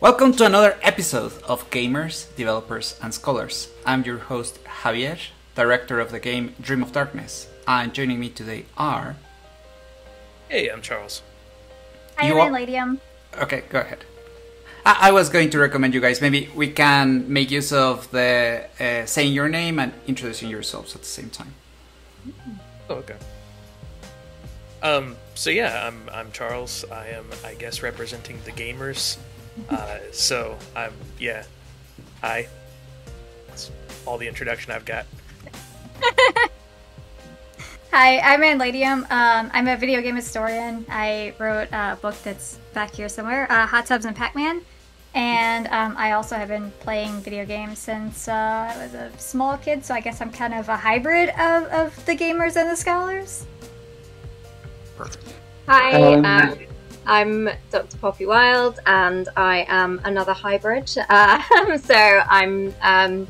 Welcome to another episode of Gamers, Developers and Scholars. I'm your host Javier, director of the game Dream of Darkness, and joining me today are... Hey, I'm Charles. Hi, I'm Ladyem. Okay, go ahead. I was going to recommend you guys, maybe we can make use of the saying your name and introducing yourselves at the same time. Oh, okay. So yeah, I'm Charles. I am, I guess, representing the gamers. Hi. That's all the introduction I've got. Hi, I'm Ladyem. I'm a video game historian. I wrote a book that's back here somewhere, Hot Tubs and Pac-Man. And I also have been playing video games since I was a small kid, so I guess I'm kind of a hybrid of the gamers and the scholars. Perfect. Hi, I'm Dr. Poppy Wild, and I am another hybrid. So I'm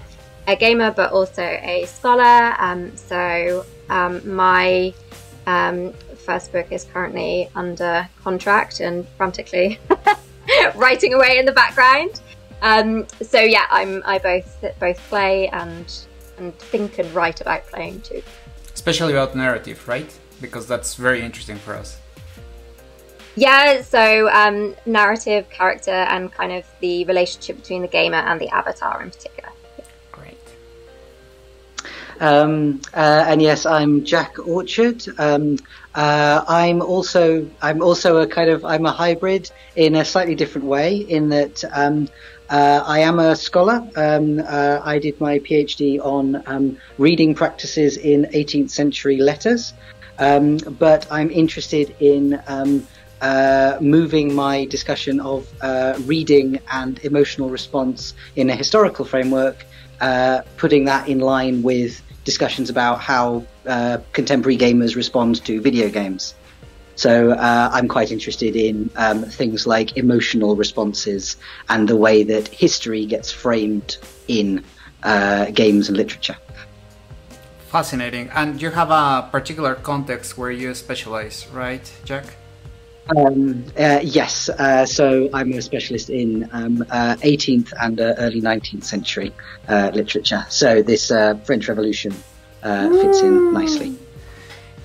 a gamer, but also a scholar. My first book is currently under contract and frantically writing away in the background. I both play and think and write about playing too. Especially about narrative, right? Because that's very interesting for us. Yeah, so narrative, character, and kind of the relationship between the gamer and the avatar in particular. Great. And yes, I'm Jack Orchard. I'm also I'm a hybrid in a slightly different way, in that I am a scholar. I did my PhD on reading practices in 18th-century letters, but I'm interested in moving my discussion of reading and emotional response in a historical framework, putting that in line with discussions about how contemporary gamers respond to video games. So I'm quite interested in things like emotional responses and the way that history gets framed in games and literature. Fascinating. And you have a particular context where you specialize, right, Jack? Yes. So I'm a specialist in 18th and early 19th century literature. So this French Revolution fits in nicely.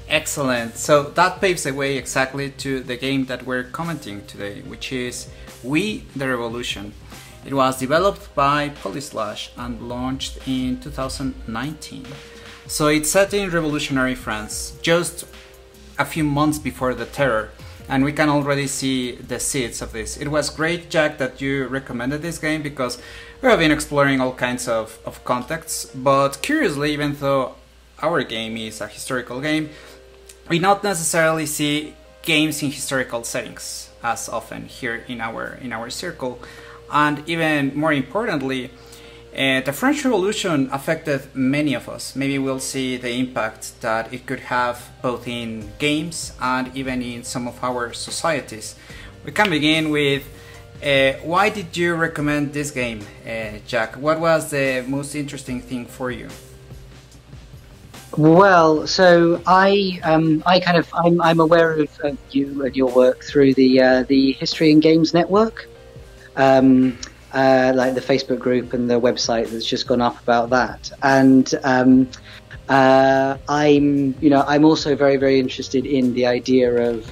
Excellent. So that paves the way exactly to the game that we're commenting today, which is We the Revolution. It was developed by Polyslash and launched in 2019. So it's set in revolutionary France, just a few months before the terror. And we can already see the seeds of this. It was great, Jack, that you recommended this game, because we have been exploring all kinds of contexts. But curiously, even though our game is a historical game, we not necessarily see games in historical settings as often here in our circle. And even more importantly, the French Revolution affected many of us. Maybe we'll see the impact that it could have both in games and even in some of our societies. We can begin with why did you recommend this game, Jack? What was the most interesting thing for you? Well, so I'm aware of you and your work through the History and Games Network. Like the Facebook group and the website that's just gone up about that, and I'm also very, very interested in the idea of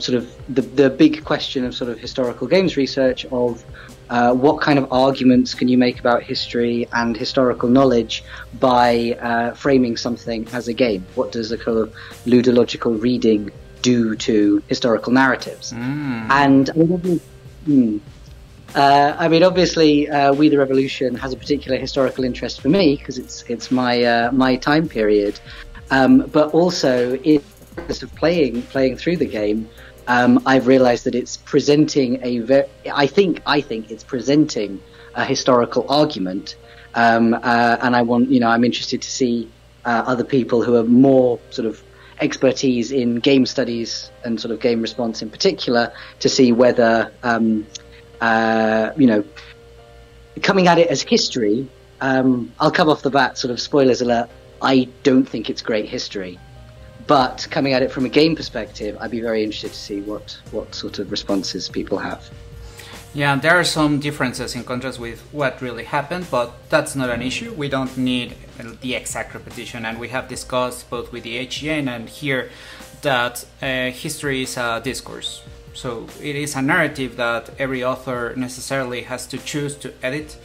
sort of the big question of sort of historical games research of what kind of arguments can you make about history and historical knowledge by framing something as a game? What does a kind of ludological reading do to historical narratives? And obviously, We the Revolution has a particular historical interest for me because it's my time period. But also, in the process of playing through the game, I've realised that it's presenting I think it's presenting a historical argument, and I'm interested to see other people who are more sort of expertise in game studies and sort of game response in particular, to see whether coming at it as history, I'll come off the bat, sort of spoilers alert, I don't think it's great history. But coming at it from a game perspective, I'd be very interested to see what sort of responses people have. Yeah, there are some differences in contrast with what really happened, but that's not an issue. We don't need the exact repetition, and we have discussed both with the HGN and here that history is a discourse. So it is a narrative that every author necessarily has to choose to edit,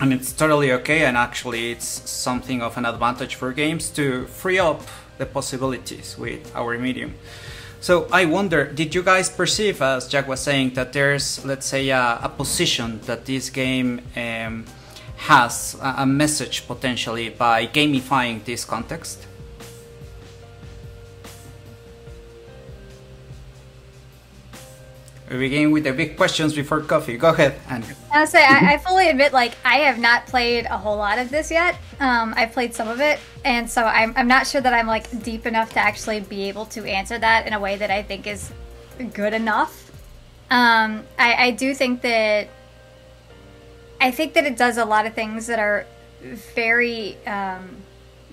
and it's totally okay, and actually it's something of an advantage for games to free up the possibilities with our medium. So I wonder, did you guys perceive, as Jack was saying, that there's, let's say, a position that this game has, a message potentially, by gamifying this context? We begin with the big questions before coffee. Go ahead, Anne. I'll say I fully admit, like, I have not played a whole lot of this yet. I've played some of it, and so I'm not sure that I'm like deep enough to actually be able to answer that in a way that I think is good enough. I do think that it does a lot of things that are very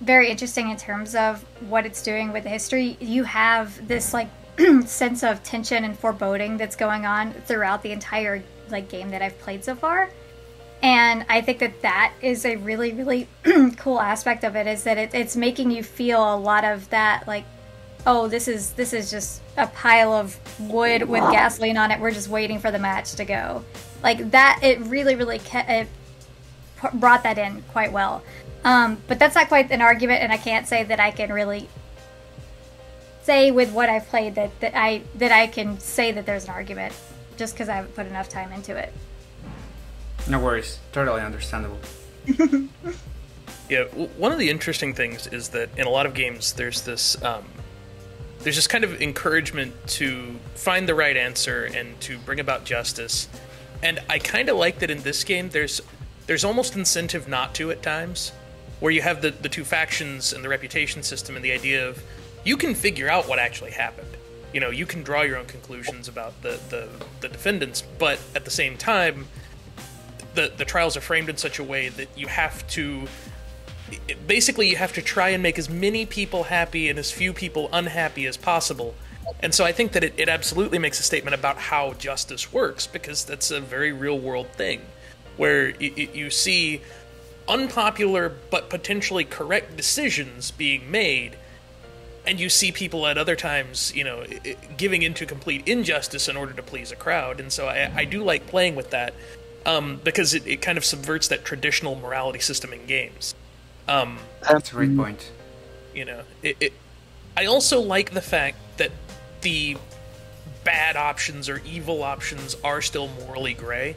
very interesting in terms of what it's doing with the history. You have this like sense of tension and foreboding that's going on throughout the entire like game that I've played so far, and I think that is a really, really cool aspect of it, is that it's making you feel a lot of that, like, oh, this is just a pile of wood with gasoline on it, we're just waiting for the match to go, like that. It really, really it brought that in quite well, but that's not quite an argument, and I can't say that I can really say with what I've played that I can say that there's an argument, just because I haven't put enough time into it. No worries, totally understandable. Yeah, one of the interesting things is that in a lot of games there's this kind of encouragement to find the right answer and to bring about justice, and I kind of like that in this game there's almost incentive not to at times, where you have the two factions and the reputation system and the idea of you can figure out what actually happened. You know, you can draw your own conclusions about the defendants, but at the same time, the trials are framed in such a way that you have to try and make as many people happy and as few people unhappy as possible. And so I think that it absolutely makes a statement about how justice works, because that's a very real world thing, where you see unpopular but potentially correct decisions being made, and you see people at other times, you know, giving into complete injustice in order to please a crowd. And so I do like playing with that, because it kind of subverts that traditional morality system in games. That's a great point. You know, I also like the fact that the bad options or evil options are still morally gray.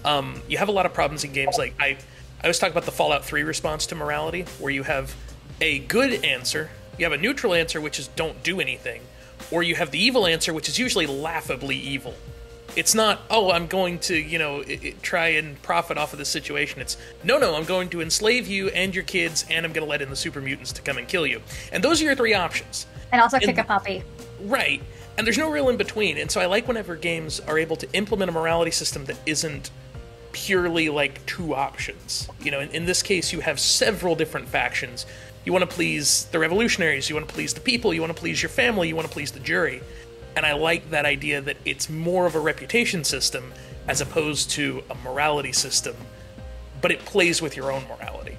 You have a lot of problems in games like, I was talking about the Fallout 3 response to morality, where you have a good answer, you have a neutral answer, which is don't do anything, or you have the evil answer, which is usually laughably evil. It's not, oh, I'm going to, you know, try and profit off of this situation. It's, no, I'm going to enslave you and your kids, and I'm going to let in the super mutants to come and kill you. And those are your three options. And also kick a puppy. Right. And there's no real in between. And so I like whenever games are able to implement a morality system that isn't purely like two options. You know, in this case, you have several different factions. You want to please the revolutionaries, you want to please the people, you want to please your family, you want to please the jury. And I like that idea that it's more of a reputation system as opposed to a morality system, but it plays with your own morality.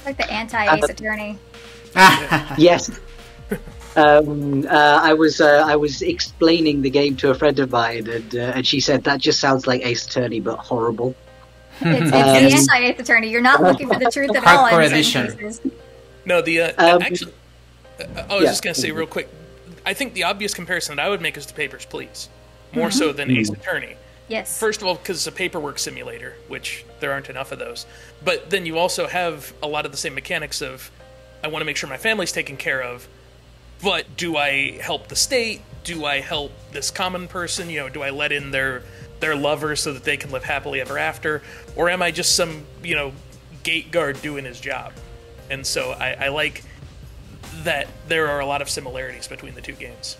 Like the anti-Ace Attorney. Yes. I was explaining the game to a friend of mine, and she said that just sounds like Ace Attorney, but horrible. It's the anti-Ace Attorney. You're not looking for the truth at all in some cases. No, actually, I was just going to say real quick, I think the obvious comparison that I would make is to Papers, Please, more so than Ace Attorney. Yes. First of all, because it's a paperwork simulator, which there aren't enough of those. But then you also have a lot of the same mechanics of, I want to make sure my family's taken care of, but do I help the state? Do I help this common person? You know, do I let in their lover so that they can live happily ever after? Or am I just some, you know, gate guard doing his job? And so I like that there are a lot of similarities between the two games.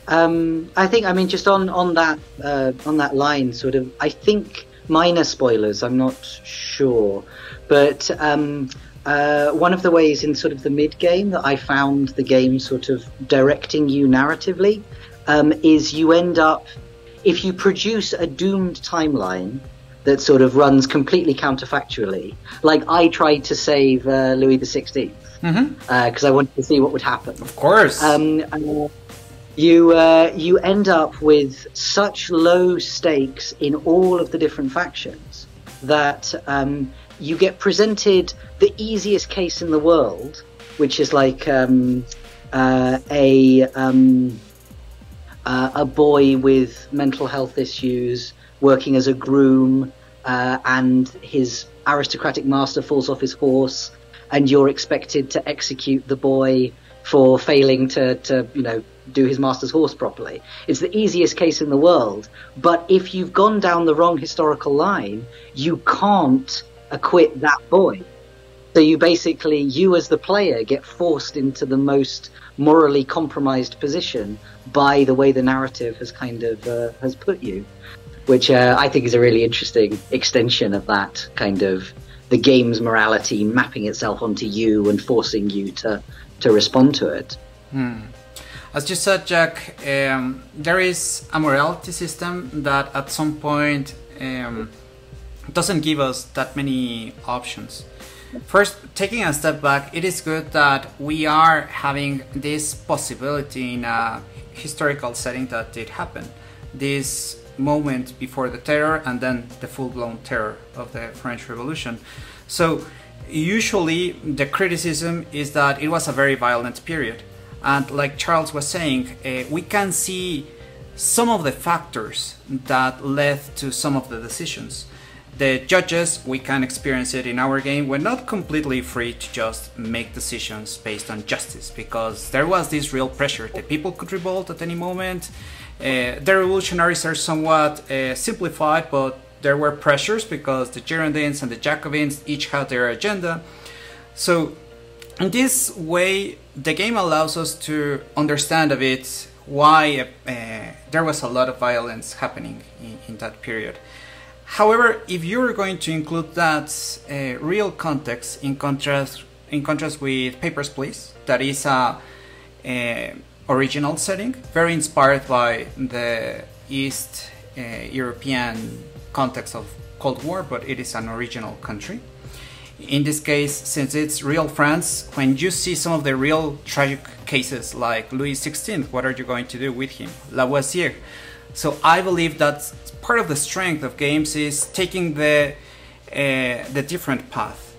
I think, I mean, just on that line, sort of, I think minor spoilers, I'm not sure, but one of the ways in sort of the mid-game that I found the game sort of directing you narratively is you end up if you produce a doomed timeline that sort of runs completely counterfactually, like I tried to save Louis XVI because I wanted to see what would happen. Of course. You end up with such low stakes in all of the different factions that you get presented the easiest case in the world, which is like a boy with mental health issues working as a groom, and his aristocratic master falls off his horse, and you're expected to execute the boy for failing to do his master's horse properly. It's the easiest case in the world, but if you've gone down the wrong historical line, you can't acquit that boy. So you as the player get forced into the most morally compromised position by the way the narrative has kind of has put you, which I think is a really interesting extension of that kind of the game's morality mapping itself onto you and forcing you to respond to it. As you said, Jack, there is a morality system that at some point doesn't give us that many options. First, taking a step back, it is good that we are having this possibility in a historical setting that did happen. This moment before the terror and then the full-blown terror of the French Revolution. So usually the criticism is that it was a very violent period. And like Charles was saying, we can see some of the factors that led to some of the decisions. The judges, we can experience it in our game, were not completely free to just make decisions based on justice, because there was this real pressure. The people could revolt at any moment. The revolutionaries are somewhat simplified, but there were pressures because the Girondins and the Jacobins each had their agenda. So in this way, the game allows us to understand a bit why there was a lot of violence happening in that period. However, if you're going to include that real context in contrast with Papers, Please, that is a original setting, very inspired by the East European context of Cold War, but it is an original country. In this case, since it's real France, when you see some of the real tragic cases like Louis XVI, what are you going to do with him? Lavoisier. So I believe that part of the strength of games is taking the different path.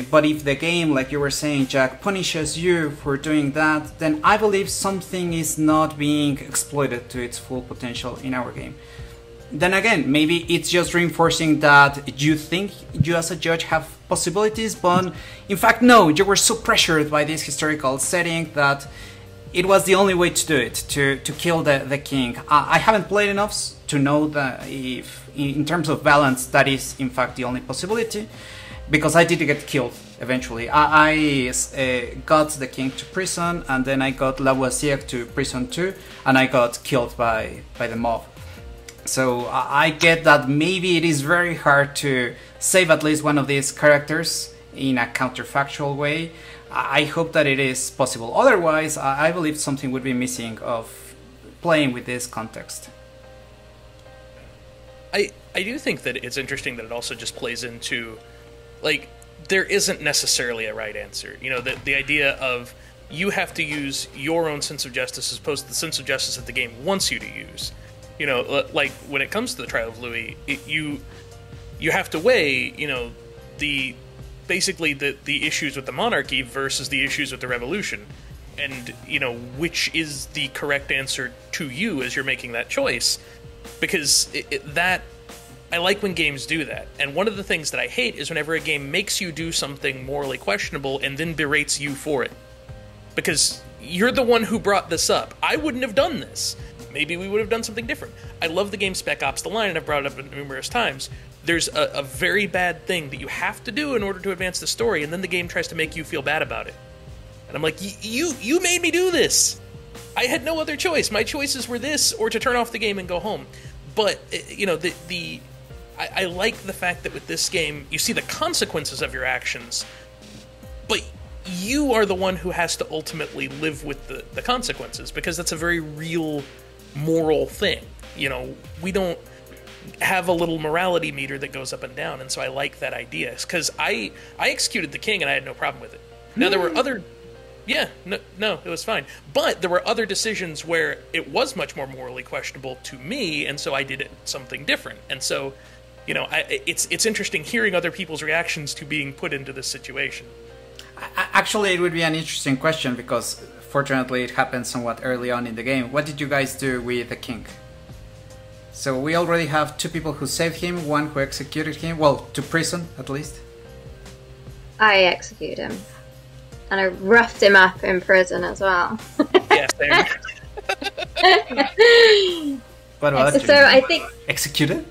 But if the game, like you were saying, Jack, punishes you for doing that, then I believe something is not being exploited to its full potential in our game. Then again, maybe it's just reinforcing that you think you as a judge have possibilities, but in fact no, you were so pressured by this historical setting that it was the only way to do it, to kill the king. I haven't played enough to know that if, in terms of balance, that is in fact the only possibility, because I did get killed eventually. I got the king to prison, and then I got Lavoisier to prison too, and I got killed by the mob. So I get that maybe it is very hard to save at least one of these characters in a counterfactual way. I hope that it is possible. Otherwise, I believe something would be missing of playing with this context. I do think that it's interesting that it also just plays into, like, there isn't necessarily a right answer. You know, the idea of you have to use your own sense of justice as opposed to the sense of justice that the game wants you to use. You know, like, when it comes to the trial of Louis, you have to weigh, you know, basically the issues with the monarchy versus the issues with the revolution, and you know, which is the correct answer to you as you're making that choice, because that I like when games do that. And one of the things that I hate is whenever a game makes you do something morally questionable and then berates you for it, because you're the one who brought this up. I wouldn't have done this. Maybe we would have done something different. I love the game Spec Ops: The Line, and I've brought it up numerous times. There's a very bad thing that you have to do in order to advance the story, and then the game tries to make you feel bad about it. And I'm like, you made me do this! I had no other choice. My choices were this, or to turn off the game and go home. But, you know, I like the fact that with this game, you see the consequences of your actions, but you are the one who has to ultimately live with the consequences, because that's a very real moral thing. You know, we don't have a little morality meter that goes up and down, and so I like that idea. Because I executed the king, and I had no problem with it. Now, there were other... Yeah, no, it was fine. But there were other decisions where it was much more morally questionable to me, and so I did something different. And so, you know, it's interesting hearing other people's reactions to being put into this situation. Actually, it would be an interesting question, because fortunately it happened somewhat early on in the game. What did you guys do with the king? So we already have 2 people who saved him, 1 who executed him, well, to prison at least. I executed him. And I roughed him up in prison as well. Yeah, same. What about you? So I think... Executed?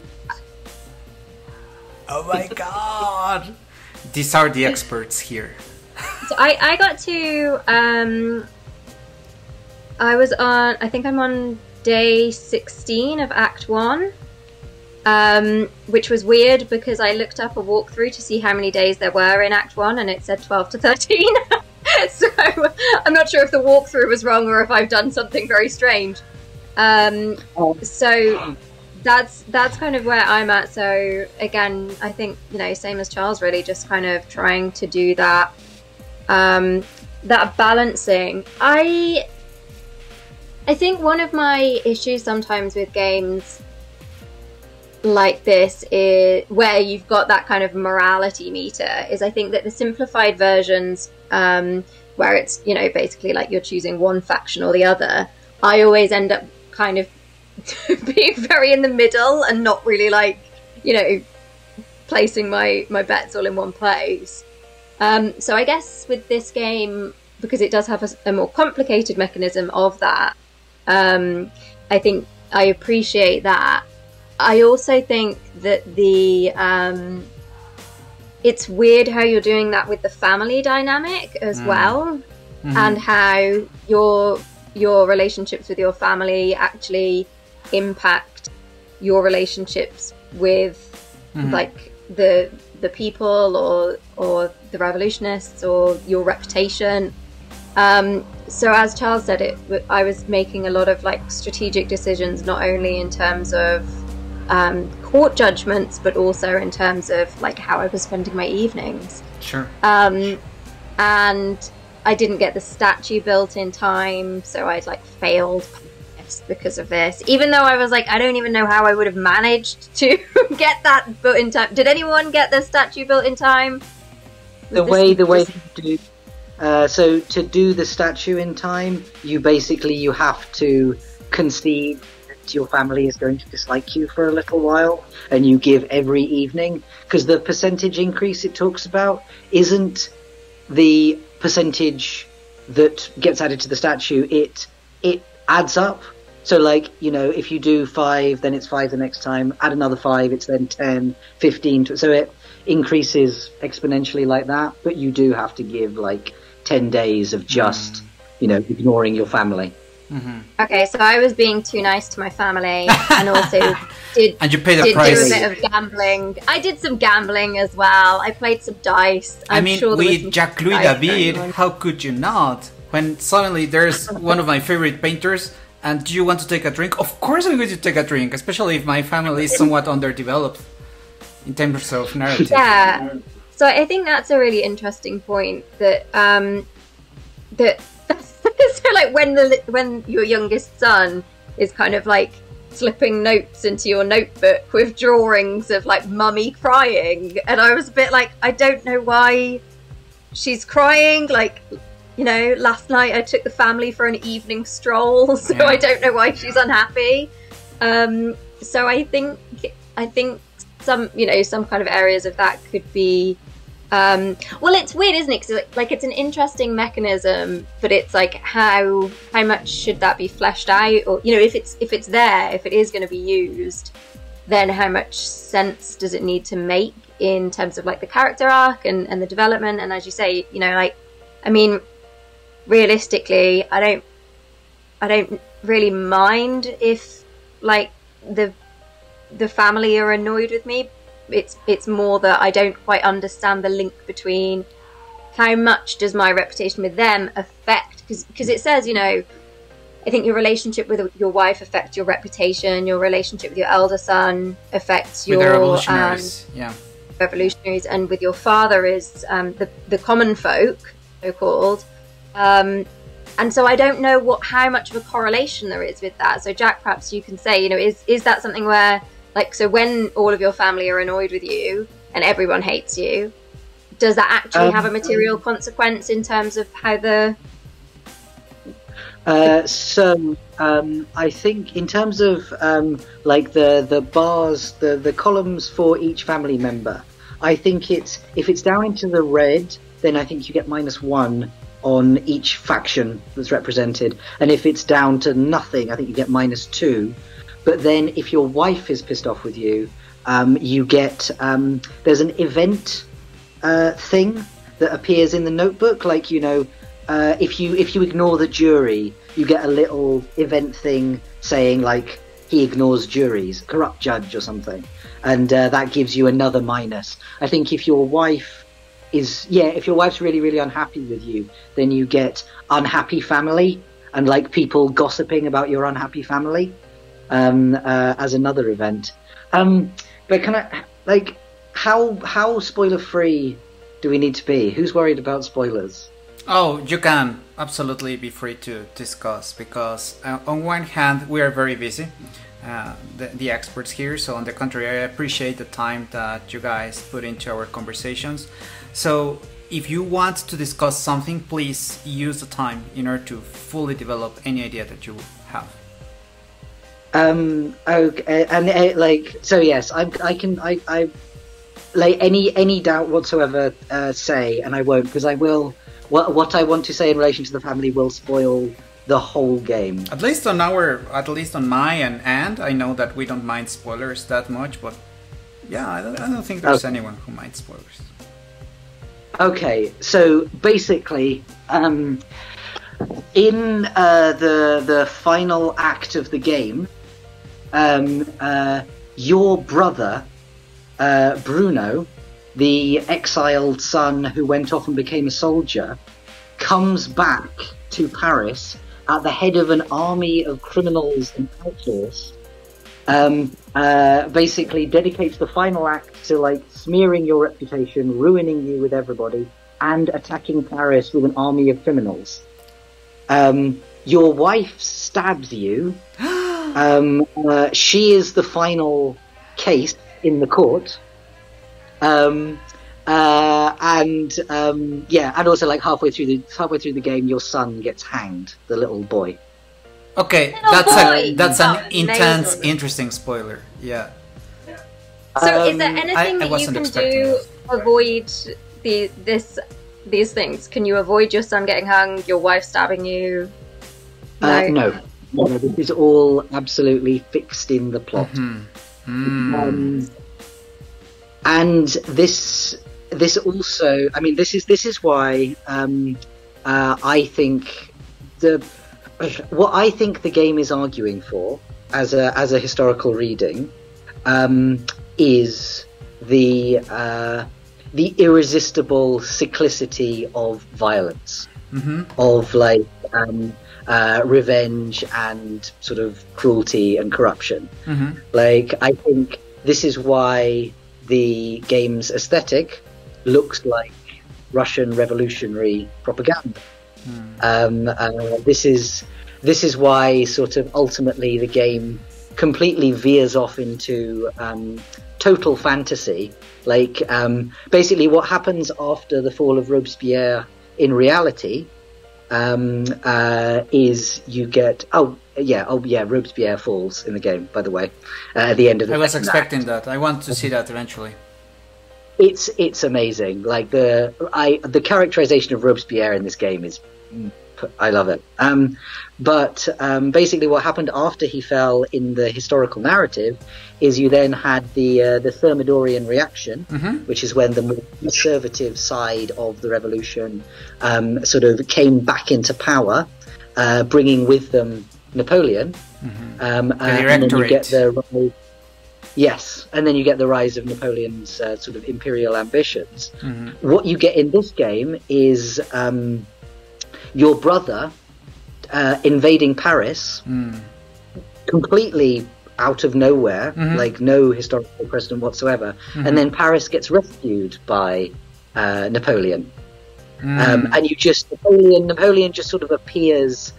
Oh my god! These are the experts here. So I got to... I was on... I think I'm on day 16 of Act 1. Which was weird because I looked up a walkthrough to see how many days there were in Act 1 and it said 12 to 13. So I'm not sure if the walkthrough was wrong or if I've done something very strange. So that's kind of where I'm at. So again, I think, you know, same as Charles, really just kind of trying to do that that balancing. I think one of my issues sometimes with games like this is where you've got that kind of morality meter is I think that the simplified versions where it's, you know, basically like you're choosing one faction or the other, I always end up kind of being very in the middle and not really like, you know, placing my bets all in one place. So I guess with this game, because it does have a more complicated mechanism of that, I think I appreciate that. I also think that it's weird how you're doing that with the family dynamic as well, and how your relationships with your family actually impact your relationships with like the people or the revolutionists or your reputation. So as Charles said, I was making a lot of like strategic decisions, not only in terms of court judgments, but also in terms of like how I was spending my evenings. Sure. And I didn't get the statue built in time, so I'd like failed because of this. Even though I was like, I don't even know how I would have managed to get that built in time. Did anyone get the statue built in time? The way you do. So to do the statue in time, you have to concede that your family is going to dislike you for a little while, and you give every evening, because the percentage increase it talks about isn't the percentage that gets added to the statue. It adds up. So like, you know, if you do 5, then it's 5 the next time, add another 5, it's then 10, 15, so it increases exponentially like that, but you do have to give like 10 days of just, you know, ignoring your family. Okay, so I was being too nice to my family, and also and you pay the price. Do a bit of gambling. I did some gambling as well. I played some dice. I mean, sure with Jacques-Louis David, how could you not? When suddenly there's one of my favorite painters, and do you want to take a drink? Of course I'm going to take a drink, especially if my family is somewhat underdeveloped in terms of narrative. Yeah. So I think that's a really interesting point that so like when your youngest son is kind of like slipping notes into your notebook with drawings of like mummy crying, and I was a bit like, I don't know why she's crying. Like, you know, last night I took the family for an evening stroll, so I don't know why she's unhappy. So I think some, you know, some kind of areas of that could be well, it's weird, isn't it? 'Cause like it's an interesting mechanism, but it's like how much should that be fleshed out, or, you know, if it's there, if it is going to be used, then how much sense does it need to make in terms of like the character arc and the development? And as you say, you know, like, I mean, realistically, I don't really mind if like the family are annoyed with me. It's more that I don't quite understand the link between how much does my reputation with them affect, because it says, you know, I think your relationship with your wife affects your reputation. Your relationship with your elder son affects with your the revolutionaries. revolutionaries, and with your father is the common folk, so called. And so I don't know how much of a correlation there is with that. So Jack, perhaps you can say, is that something where, like, so when all of your family are annoyed with you and everyone hates you, does that actually have a material consequence in terms of how the... I think in terms of like the bars, the columns for each family member, I think if it's down into the red, then I think you get -1 on each faction that's represented, and if it's down to nothing, I think you get -2. But then if your wife is pissed off with you, you get there's an event thing that appears in the notebook, like if you ignore the jury, you get a little event thing saying like he ignores juries, corrupt judge or something, and that gives you another minus. I think if your wife if your wife's really, really unhappy with you, then you get unhappy family and like people gossiping about your unhappy family as another event. But can I, like, how spoiler free do we need to be? Who's worried about spoilers? Oh, you can absolutely be free to discuss, because on one hand we are very busy, the experts here, so on the contrary, I appreciate the time that you guys put into our conversations. So if you want to discuss something, please use the time in order to fully develop any idea that you have. Okay, and like, so yes, I can like any doubt whatsoever say, and I won't, because I will. What I want to say in relation to the family will spoil the whole game. At least on my and I know that we don't mind spoilers that much, but yeah, I don't think there's anyone who minds spoilers. Okay, so basically, in the final act of the game, your brother Bruno, the exiled son who went off and became a soldier, comes back to Paris at the head of an army of criminals and outlaws. Basically dedicates the final act to like smearing your reputation, ruining you with everybody, and attacking Paris with an army of criminals. Your wife stabs you. She is the final case in the court. And also like halfway through the game, your son gets hanged, the little boy. Okay, that's an intense, interesting spoiler. Yeah. So, is there anything that you can do to avoid these things? Can you avoid your son getting hung, your wife stabbing you? No. This is all absolutely fixed in the plot. And this also, I mean, this is why I think what I think the game is arguing for as a historical reading is the irresistible cyclicity of violence, of like revenge and sort of cruelty and corruption. Like, I think this is why the game's aesthetic looks like Russian revolutionary propaganda. This is why sort of ultimately the game completely veers off into total fantasy. Like, basically what happens after the fall of Robespierre in reality is you get Robespierre falls in the game, by the way, at the end of the I was expecting that. I want to see that eventually. It's amazing. Like the characterization of Robespierre in this game is, I love it. But basically what happened after he fell in the historical narrative is you then had the Thermidorian reaction, which is when the more conservative side of the revolution sort of came back into power, bringing with them Napoleon. And then you get the rise of Napoleon's sort of imperial ambitions. What you get in this game is your brother invading Paris completely out of nowhere, like no historical precedent whatsoever, and then Paris gets rescued by Napoleon. And you just Napoleon just sort of appears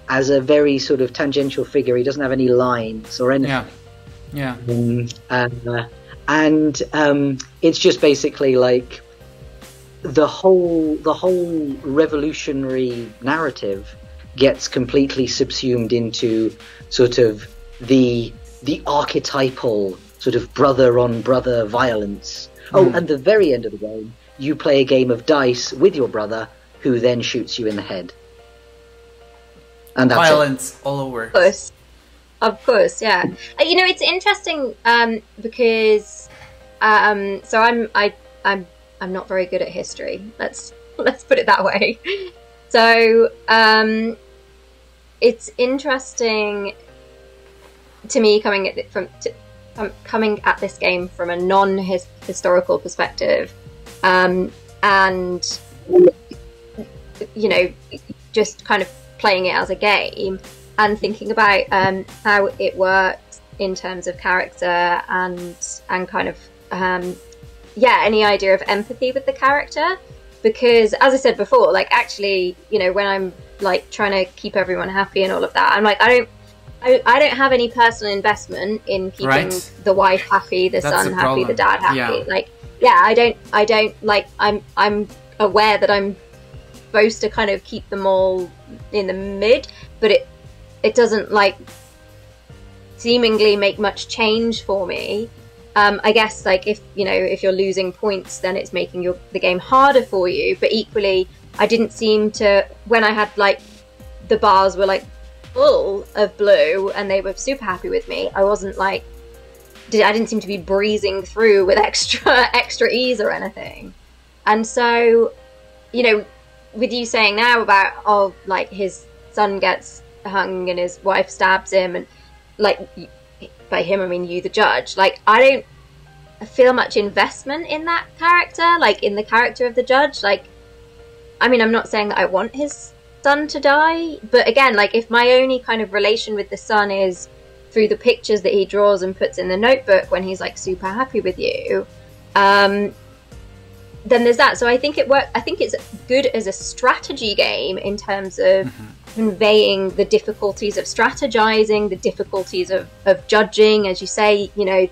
as a very sort of tangential figure. He doesn't have any lines or anything. And it's just basically like the whole revolutionary narrative gets completely subsumed into sort of the archetypal sort of brother on brother violence. And the very end of the game, you play a game of dice with your brother, who then shoots you in the head. And that's violence all over. Of course, yeah. You know, it's interesting because so I'm not very good at history. Let's put it that way. So it's interesting to me coming at this game from a non-historical perspective, and you know, just kind of playing it as a game and thinking about how it works in terms of character and kind of any idea of empathy with the character. Because as I said before, like actually, you know, when I'm like trying to keep everyone happy and all of that, I'm like, I don't have any personal investment in keeping the wife happy, the son happy, the dad happy. Like, yeah, I don't like, I'm aware that I'm supposed to kind of keep them all in the mid, but it doesn't like seemingly make much change for me. I guess like if you're losing points, then it's making the game harder for you. But equally, I didn't seem to, when I had like the bars were like full of blue and they were super happy with me, I wasn't like, I didn't seem to be breezing through with extra ease or anything. And so, you know, with you saying now about like his son gets hung and his wife stabs him, and like by him I mean you, the judge, like I don't feel much investment in that character, like in the character of the judge. Like, I mean, I'm not saying that I want his son to die, but again, like if my only kind of relation with the son is through the pictures that he draws and puts in the notebook when he's like super happy with you, then there's that. So I think I think it's good as a strategy game in terms of conveying the difficulties of strategizing, the difficulties of judging, as you say, you know,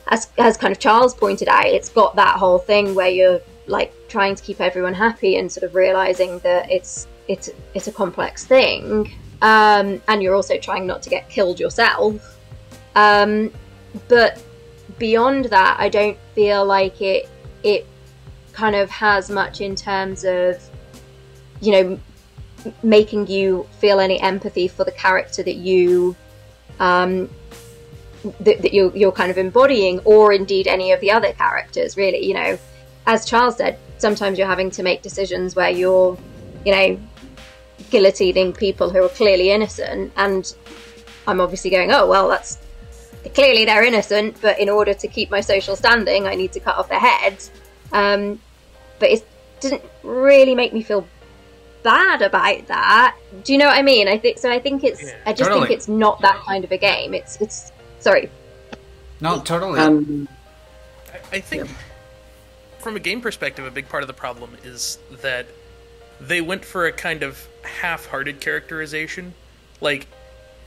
as kind of Charles pointed out, it's got that whole thing where you're like trying to keep everyone happy and sort of realizing that it's a complex thing, and you're also trying not to get killed yourself. But beyond that, I don't feel like it kind of has much in terms of, you know, making you feel any empathy for the character that you that you're kind of embodying, or indeed any of the other characters, really. You know, as Charles said, sometimes you're having to make decisions where you're, you know, guillotining people who are clearly innocent, and I'm obviously going, oh well, that's clearly they're innocent, but in order to keep my social standing I need to cut off their heads. But it didn't really make me feel bad about that. Do you know what I mean? I think it's I just think it's not that kind of a game. It's sorry. No, totally. I think from a game perspective, a big part of the problem is that they went for a kind of half-hearted characterization. Like,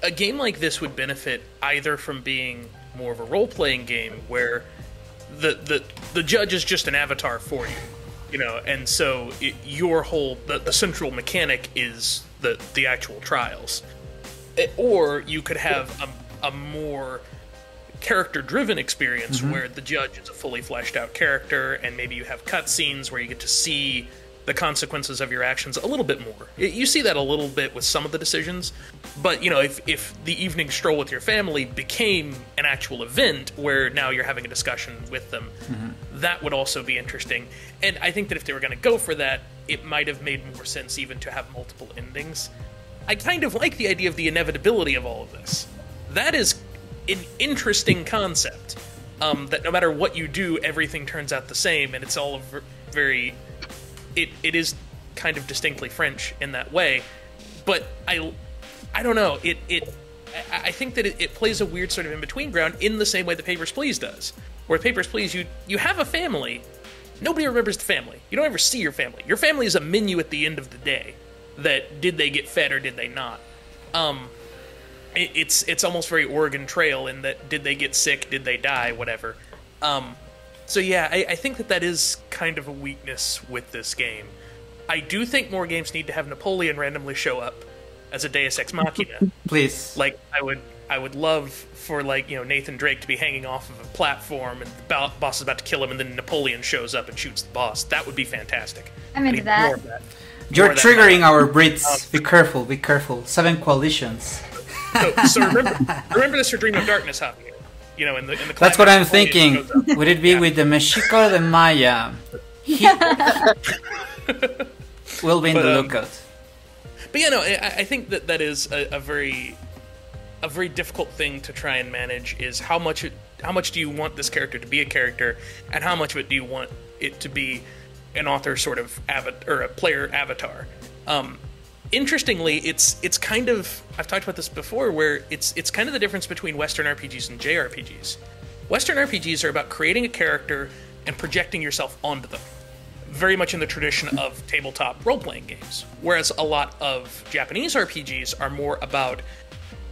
a game like this would benefit either from being more of a role-playing game where the judge is just an avatar for you, you know, and so your whole the central mechanic is the actual trials. Or you could have a more character-driven experience where the judge is a fully fleshed-out character, and maybe you have cutscenes where you get to see the consequences of your actions a little bit more. You see that a little bit with some of the decisions, but, you know, if the evening stroll with your family became an actual event where now you're having a discussion with them, that would also be interesting. And I think that if they were going to go for that, it might have made more sense even to have multiple endings. I kind of like the idea of the inevitability of all of this. That is an interesting concept, that no matter what you do, everything turns out the same, and it's all very... It is kind of distinctly French in that way, but I don't know. I think that it plays a weird sort of in-between ground in the same way that Papers, Please does. Where Papers, Please, you have a family. Nobody remembers the family. You don't ever see your family. Your family is a menu at the end of the day. That did they get fed or did they not? It's almost very Oregon Trail in that did they get sick, did they die, whatever. So yeah, I think that is kind of a weakness with this game. I do think more games need to have Napoleon randomly show up as a Deus Ex Machina. Please. Like, I would love for, like, you know, Nathan Drake to be hanging off of a platform and the boss is about to kill him and then Napoleon shows up and shoots the boss. That would be fantastic. I'm into that. More of that. You're triggering our Brits. Be careful, be careful. 7 coalitions. So remember this for Dream of Darkness, Javier. You know, in the That's what I'm thinking. Would it be with the Mexico de Maya? He will be in the lookout. But yeah, no, I think that is a very difficult thing to try and manage. Is how much do you want this character to be a character, and how much of it do you want it to be an author sort of or a player avatar? Interestingly, it's kind of, I've talked about this before, where it's kind of the difference between Western RPGs and JRPGs. Western RPGs are about creating a character and projecting yourself onto them, very much in the tradition of tabletop role-playing games. Whereas a lot of Japanese RPGs are more about,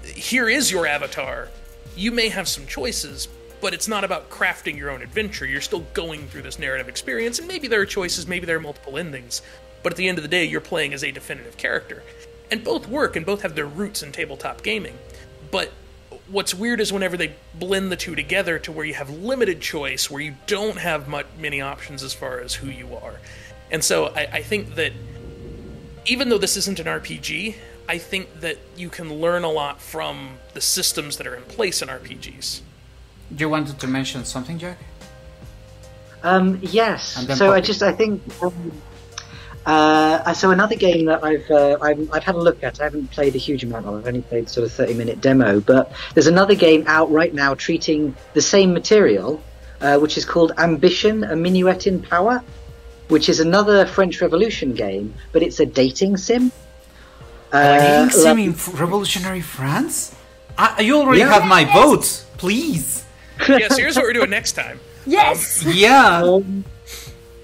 here is your avatar, you may have some choices, but it's not about crafting your own adventure. You're still going through this narrative experience, and maybe there are choices, maybe there are multiple endings, but at the end of the day, you're playing as a definitive character. And both work, and both have their roots in tabletop gaming. But what's weird is whenever they blend the two together to where you have limited choice, where you don't have many options as far as who you are. And so I think that even though this isn't an RPG, I think that you can learn a lot from the systems that are in place in RPGs. You wanted to mention something, Jack? Yes. So Poppy. I think. So another game that I've had a look at. I haven't played a huge amount of. I've only played sort of 30-minute demo. But there's another game out right now treating the same material, which is called Ambition: A Minuet in Power, which is another French Revolution game, but it's a dating sim. Dating sim in revolutionary France? You already have my vote. Please. Yes, here's what we're doing next time. Yes. Yeah.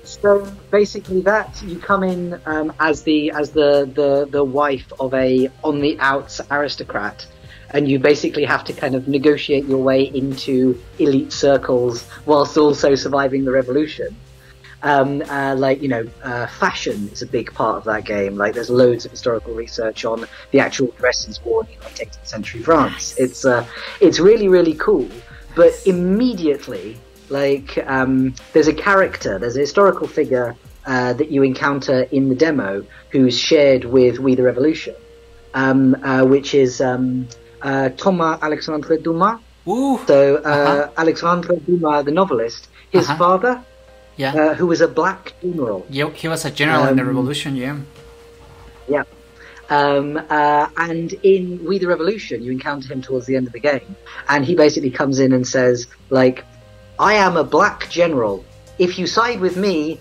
So basically, that you come in as the wife of a on the outs aristocrat, and you basically have to kind of negotiate your way into elite circles whilst also surviving the revolution. Fashion is a big part of that game. Like, there's loads of historical research on the actual dresses worn in 18th-century France. It's really, really cool. But immediately, there's a character, there's a historical figure that you encounter in the demo who's shared with We the Revolution, which is Thomas Alexandre Dumas. Ooh. So Alexandre Dumas, the novelist, his father, who was a black general. Yeah, he was a general in the revolution, yeah. Yeah. And in We the Revolution, you encounter him towards the end of the game, and he basically comes in and says, I am a black general. If you side with me,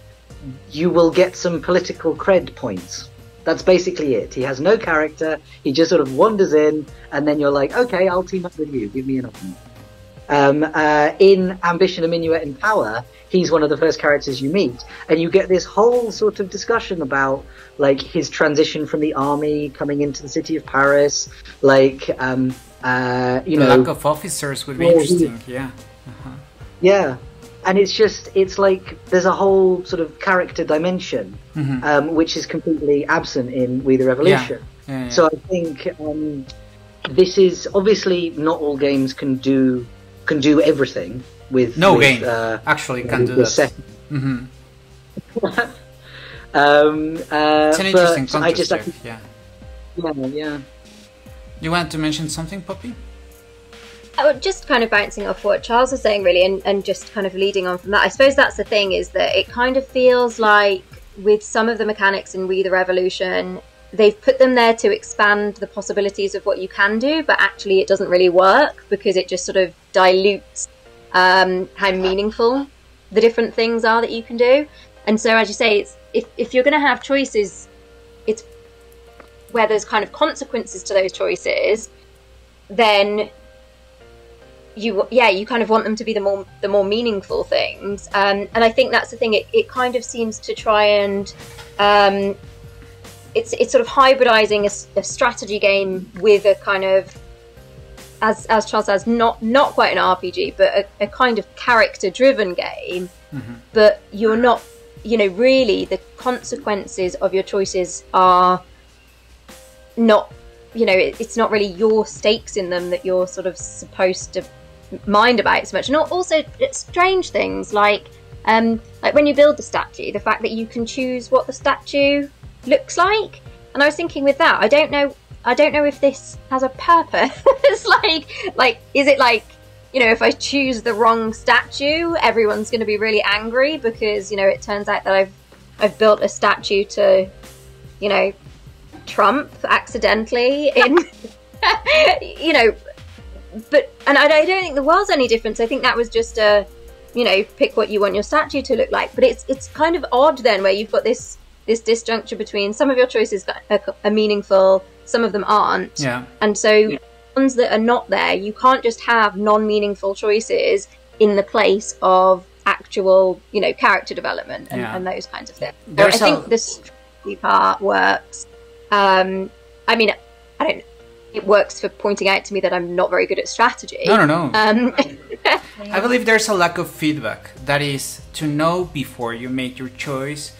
you will get some political cred points. That's basically it. He has no character. He just sort of wanders in, and then you're like, okay, I'll team up with you. Give me an option. In Ambition: A Minuet in Power, he's one of the first characters you meet, and you get this whole sort of discussion about his transition from the army coming into the city of Paris, the lack of officers would be interesting. Yeah, and it's like there's a whole sort of character dimension, which is completely absent in We the Revolution. Yeah. So I think this is obviously not all games can do everything with game actually can do that. It's an interesting concept. Yeah. You want to mention something, Poppy? Just kind of bouncing off what Charles was saying, really, and just kind of leading on from that. I suppose that's the thing, is that it kind of feels like with some of the mechanics in We the Revolution, they've put them there to expand the possibilities of what you can do, but actually it doesn't really work because it just sort of dilutes how meaningful the different things are that you can do. And so, as you say, it's if you're going to have choices, where there's kind of consequences to those choices, then you kind of want them to be the more meaningful things. And I think that's the thing. It kind of seems to try and it's sort of hybridizing a strategy game with a kind of, as Charles says, not quite an RPG, but a kind of character-driven game. Mm-hmm. But you're not, really the consequences of your choices are not, it's not really your stakes in them that you're sort of supposed to mind about so much. And also strange things like when you build the statue, the fact that you can choose what the statue looks like. And I was thinking with that, I don't know if this has a purpose. It's like is it like, if I choose the wrong statue, everyone's going to be really angry because it turns out that I've built a statue to Trump accidentally in but I don't think the world's any different. I think that was just a pick what you want your statue to look like. But it's kind of odd then, where you've got this disjuncture between some of your choices are meaningful, some of them aren't. Yeah. And so ones that are not there, you can't just have non-meaningful choices in the place of actual, character development and those kinds of things. So I think the strategy part works. I mean, I don't. It works for pointing out to me that I'm not very good at strategy. No. I believe there's a lack of feedback. That is, to know before you make your choice,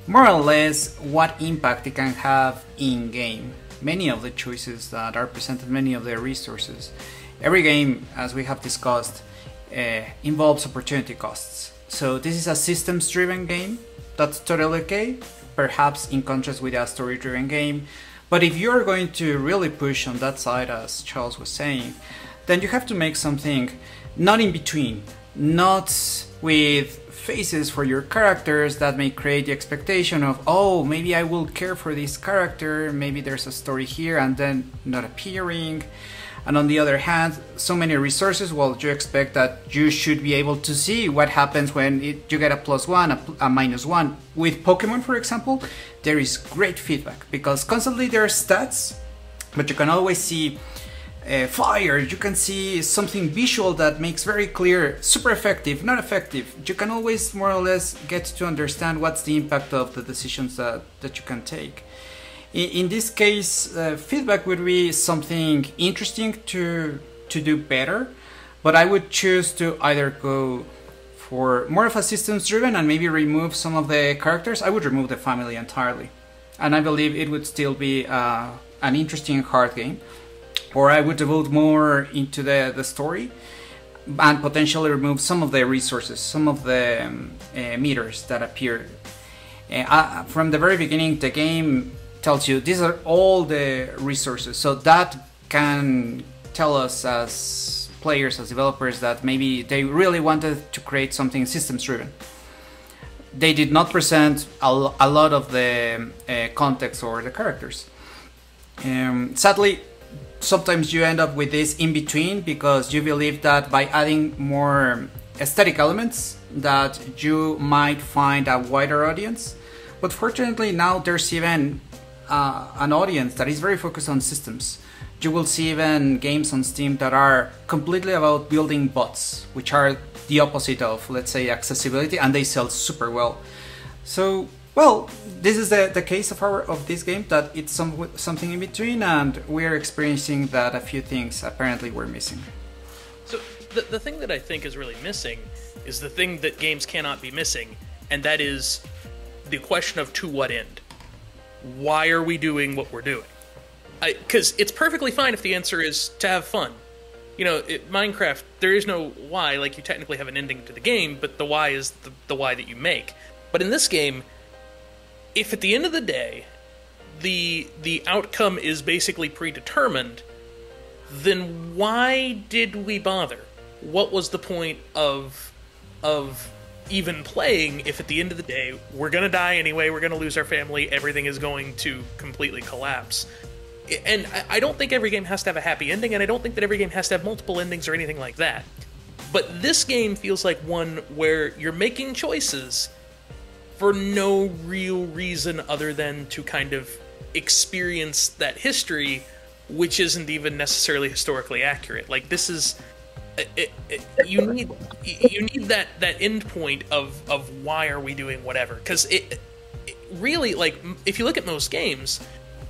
more or less, what impact it can have in game. Many of the choices that are presented, many of the resources. Every game, as we have discussed, involves opportunity costs. So this is a systems-driven game. That's totally okay. Perhaps in contrast with a story-driven game. But if you're going to really push on that side, as Charles was saying, then you have to make something not in between, not with faces for your characters that may create the expectation of, oh, maybe I will care for this character, maybe there's a story here, and then not appearing. And on the other hand, so many resources, well, you expect that you should be able to see what happens when you get a +1, a -1. With Pokemon, for example, there is great feedback because constantly there are stats, but you can always see fire, you can see something visual that makes very clear, super effective, not effective. You can always more or less get to understand what's the impact of the decisions that you can take. In this case, feedback would be something interesting to do better, but I would choose to either go for more of a systems driven and maybe remove some of the characters. I would remove the family entirely, and I believe it would still be an interesting card game. Or I would devote more into the story and potentially remove some of the resources, some of the meters that appear. From the very beginning, the game tells you these are all the resources, so that can tell us as players, as developers, that maybe they really wanted to create something systems driven. They did not present a lot of the context or the characters. Sadly, sometimes you end up with this in between because you believe that by adding more aesthetic elements that you might find a wider audience. But fortunately now there's even an audience that is very focused on systems. You will see even games on Steam that are completely about building bots, which are the opposite of, let's say, accessibility, and they sell super well. So, well, this is the case of this game, that it's something in between, and we're experiencing that a few things apparently were missing. So the thing that I think is really missing is the thing that games cannot be missing, and that is the question of to what end. Why are we doing what we're doing? Because it's perfectly fine if the answer is to have fun. You know, Minecraft, there is no why. Like, you technically have an ending to the game, but the why is the why that you make. But in this game, if at the end of the day, the outcome is basically predetermined, then why did we bother? What was the point of even playing if at the end of the day, we're gonna die anyway, we're gonna lose our family, everything is going to completely collapse? And I don't think every game has to have a happy ending, and I don't think that every game has to have multiple endings or anything like that. But this game feels like one where you're making choices for no real reason other than to kind of experience that history, which isn't even necessarily historically accurate. Like, this is you need that end point of why are we doing whatever, because it really, like, if you look at most games,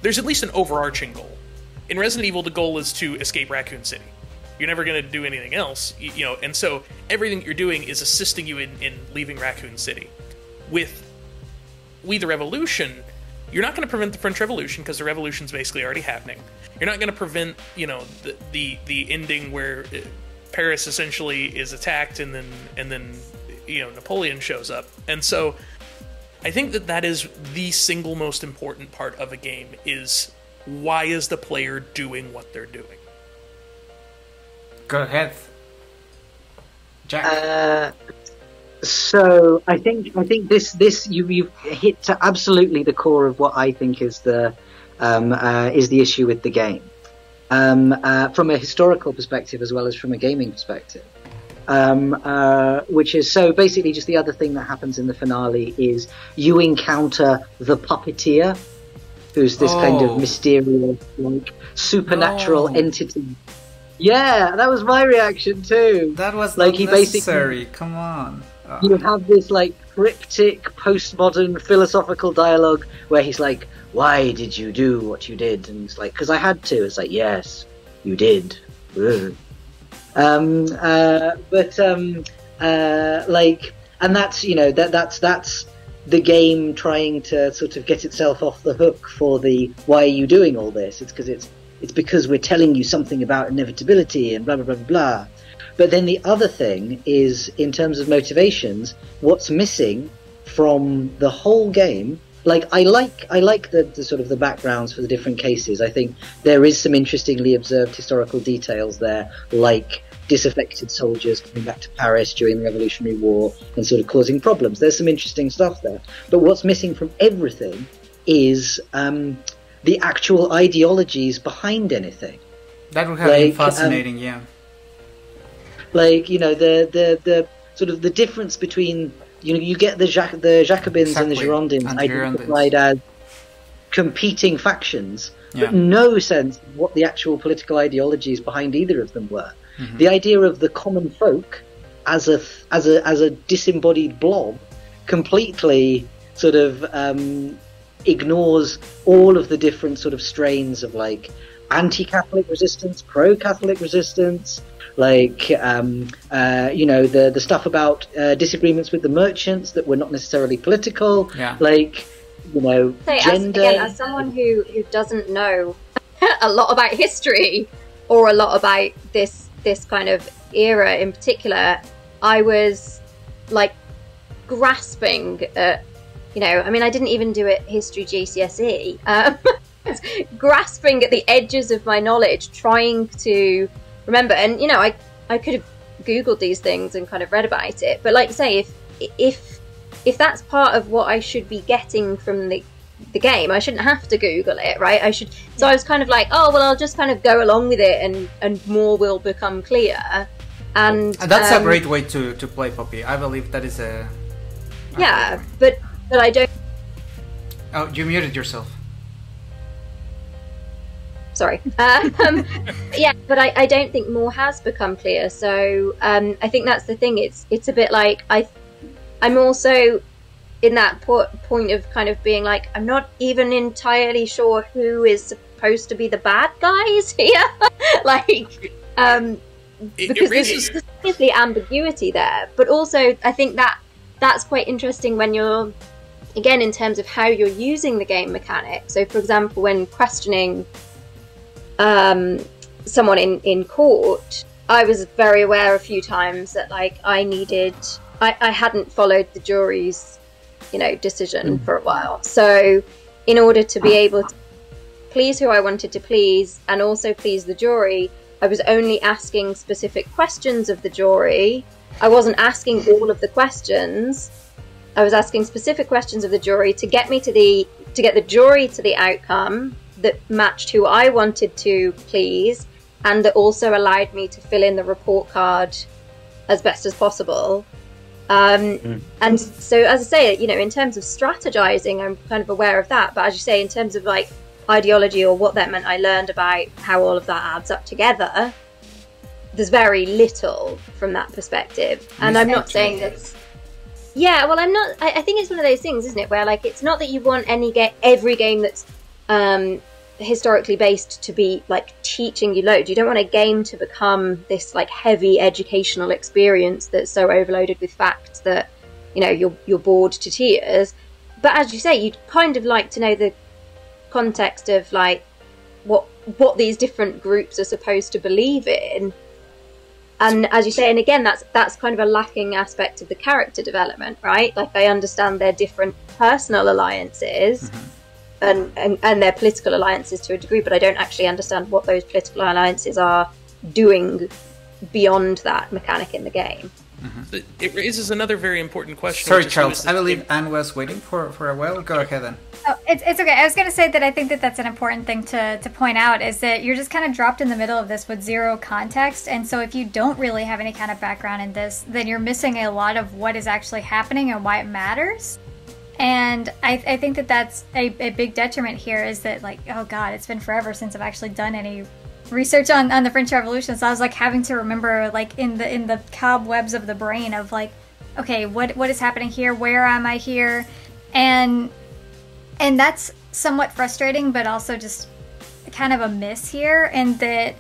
there's at least an overarching goal. In Resident Evil, the goal is to escape Raccoon City. You're never going to do anything else, you know, and so everything you're doing is assisting you in leaving Raccoon City. With We the Revolution, you're not going to prevent the French Revolution, because the revolution's basically already happening. You're not going to prevent, you know, the ending where Paris essentially is attacked, and then you know, Napoleon shows up. And so I think that is the single most important part of a game, is why is the player doing what they're doing? Go ahead, Jack. So I think this you've hit to absolutely the core of what I think is the issue with the game, from a historical perspective as well as from a gaming perspective. Which is, so basically just the other thing that happens in the finale is you encounter the puppeteer, who's this kind of mysterious, like, supernatural entity. Yeah, that was my reaction too. That was like, not he necessary. basically, come on. You have this like cryptic postmodern philosophical dialogue where he's like, "Why did you do what you did?" And it's like, "Because I had to." It's like, "Yes, you did." Like, and that's, you know, that's the game trying to sort of get itself off the hook for the "why are you doing all this?" It's because we're telling you something about inevitability and blah blah blah blah. But then the other thing is, in terms of motivations, what's missing from the whole game. Like, I like the sort of the backgrounds for the different cases. I think there is some interestingly observed historical details there, like disaffected soldiers coming back to Paris during the Revolutionary War and sort of causing problems. There's some interesting stuff there. But what's missing from everything is the actual ideologies behind anything. That would have been fascinating, yeah. Like, you know, the sort of the difference between, you know, you get the Jacobins and the Girondins identified as competing factions, but no sense of what the actual political ideologies behind either of them were. Mm-hmm. The idea of the common folk as a disembodied blob completely sort of ignores all of the different sort of strains of, like, anti-Catholic resistance, pro-Catholic resistance, like, you know, the stuff about disagreements with the merchants that were not necessarily political, like, you know, gender. As someone who doesn't know a lot about history or a lot about this kind of era in particular, I was, like, grasping at, you know, I mean, I didn't even do a history GCSE, grasping at the edges of my knowledge, trying to remember. And, you know, I could have Googled these things and kind of read about it, but, like, say, if that's part of what I should be getting from the game, I shouldn't have to Google it, right? I should. So I was kind of like, oh well, I'll just kind of go along with it, and more will become clear. And that's a great way to play, Poppy. I believe that is a but I don't. Oh, you muted yourself. Sorry. Yeah, but I don't think more has become clear. So I think that's the thing. It's a bit like I'm also in that point of kind of being like, I'm not even entirely sure who is supposed to be the bad guys here. Like, because there's obviously ambiguity there, but also I think that's quite interesting when you're, again, in terms of how you're using the game mechanic. So, for example, when questioning someone in court, I was very aware a few times that, like, I hadn't followed the jury's, you know, decision for a while. So in order to be able to please who I wanted to please and also please the jury, I was only asking specific questions of the jury. I wasn't asking all of the questions. I was asking specific questions of the jury to get the jury to the outcome that matched who I wanted to please, and that also allowed me to fill in the report card as best as possible. And so, as I say, you know, in terms of strategizing, I'm kind of aware of that. But as you say, in terms of like ideology or what that meant, I learned about how all of that adds up together. There's very little from that perspective. And I'm not saying that. Yeah, well, I'm not. I think it's one of those things, isn't it, where like it's not that you want every game that's historically based to be like teaching you loads. You don't want a game to become this like heavy educational experience that's so overloaded with facts that, you know, you're bored to tears. But as you say, you'd kind of like to know the context of like what these different groups are supposed to believe in. And as you say, and again, that's kind of a lacking aspect of the character development, right? Like I understand their different personal alliances. And their political alliances to a degree, but I don't actually understand what those political alliances are doing beyond that mechanic in the game. It raises another very important question. Sorry, Charles. I believe Anne was waiting for a while. Go ahead, then. Oh, it's okay. I was going to say that I think that that's an important thing to point out, is that you're just kind of dropped in the middle of this with zero context. And so if you don't really have any kind of background in this, then you're missing a lot of what is actually happening and why it matters. And I think that that's a big detriment here, is that like, oh God, it's been forever since I've actually done any research on the French Revolution. So I was like having to remember like in the cobwebs of the brain of like, okay, what is happening here? Where am I here? And that's somewhat frustrating, but also just kind of a miss here. And that,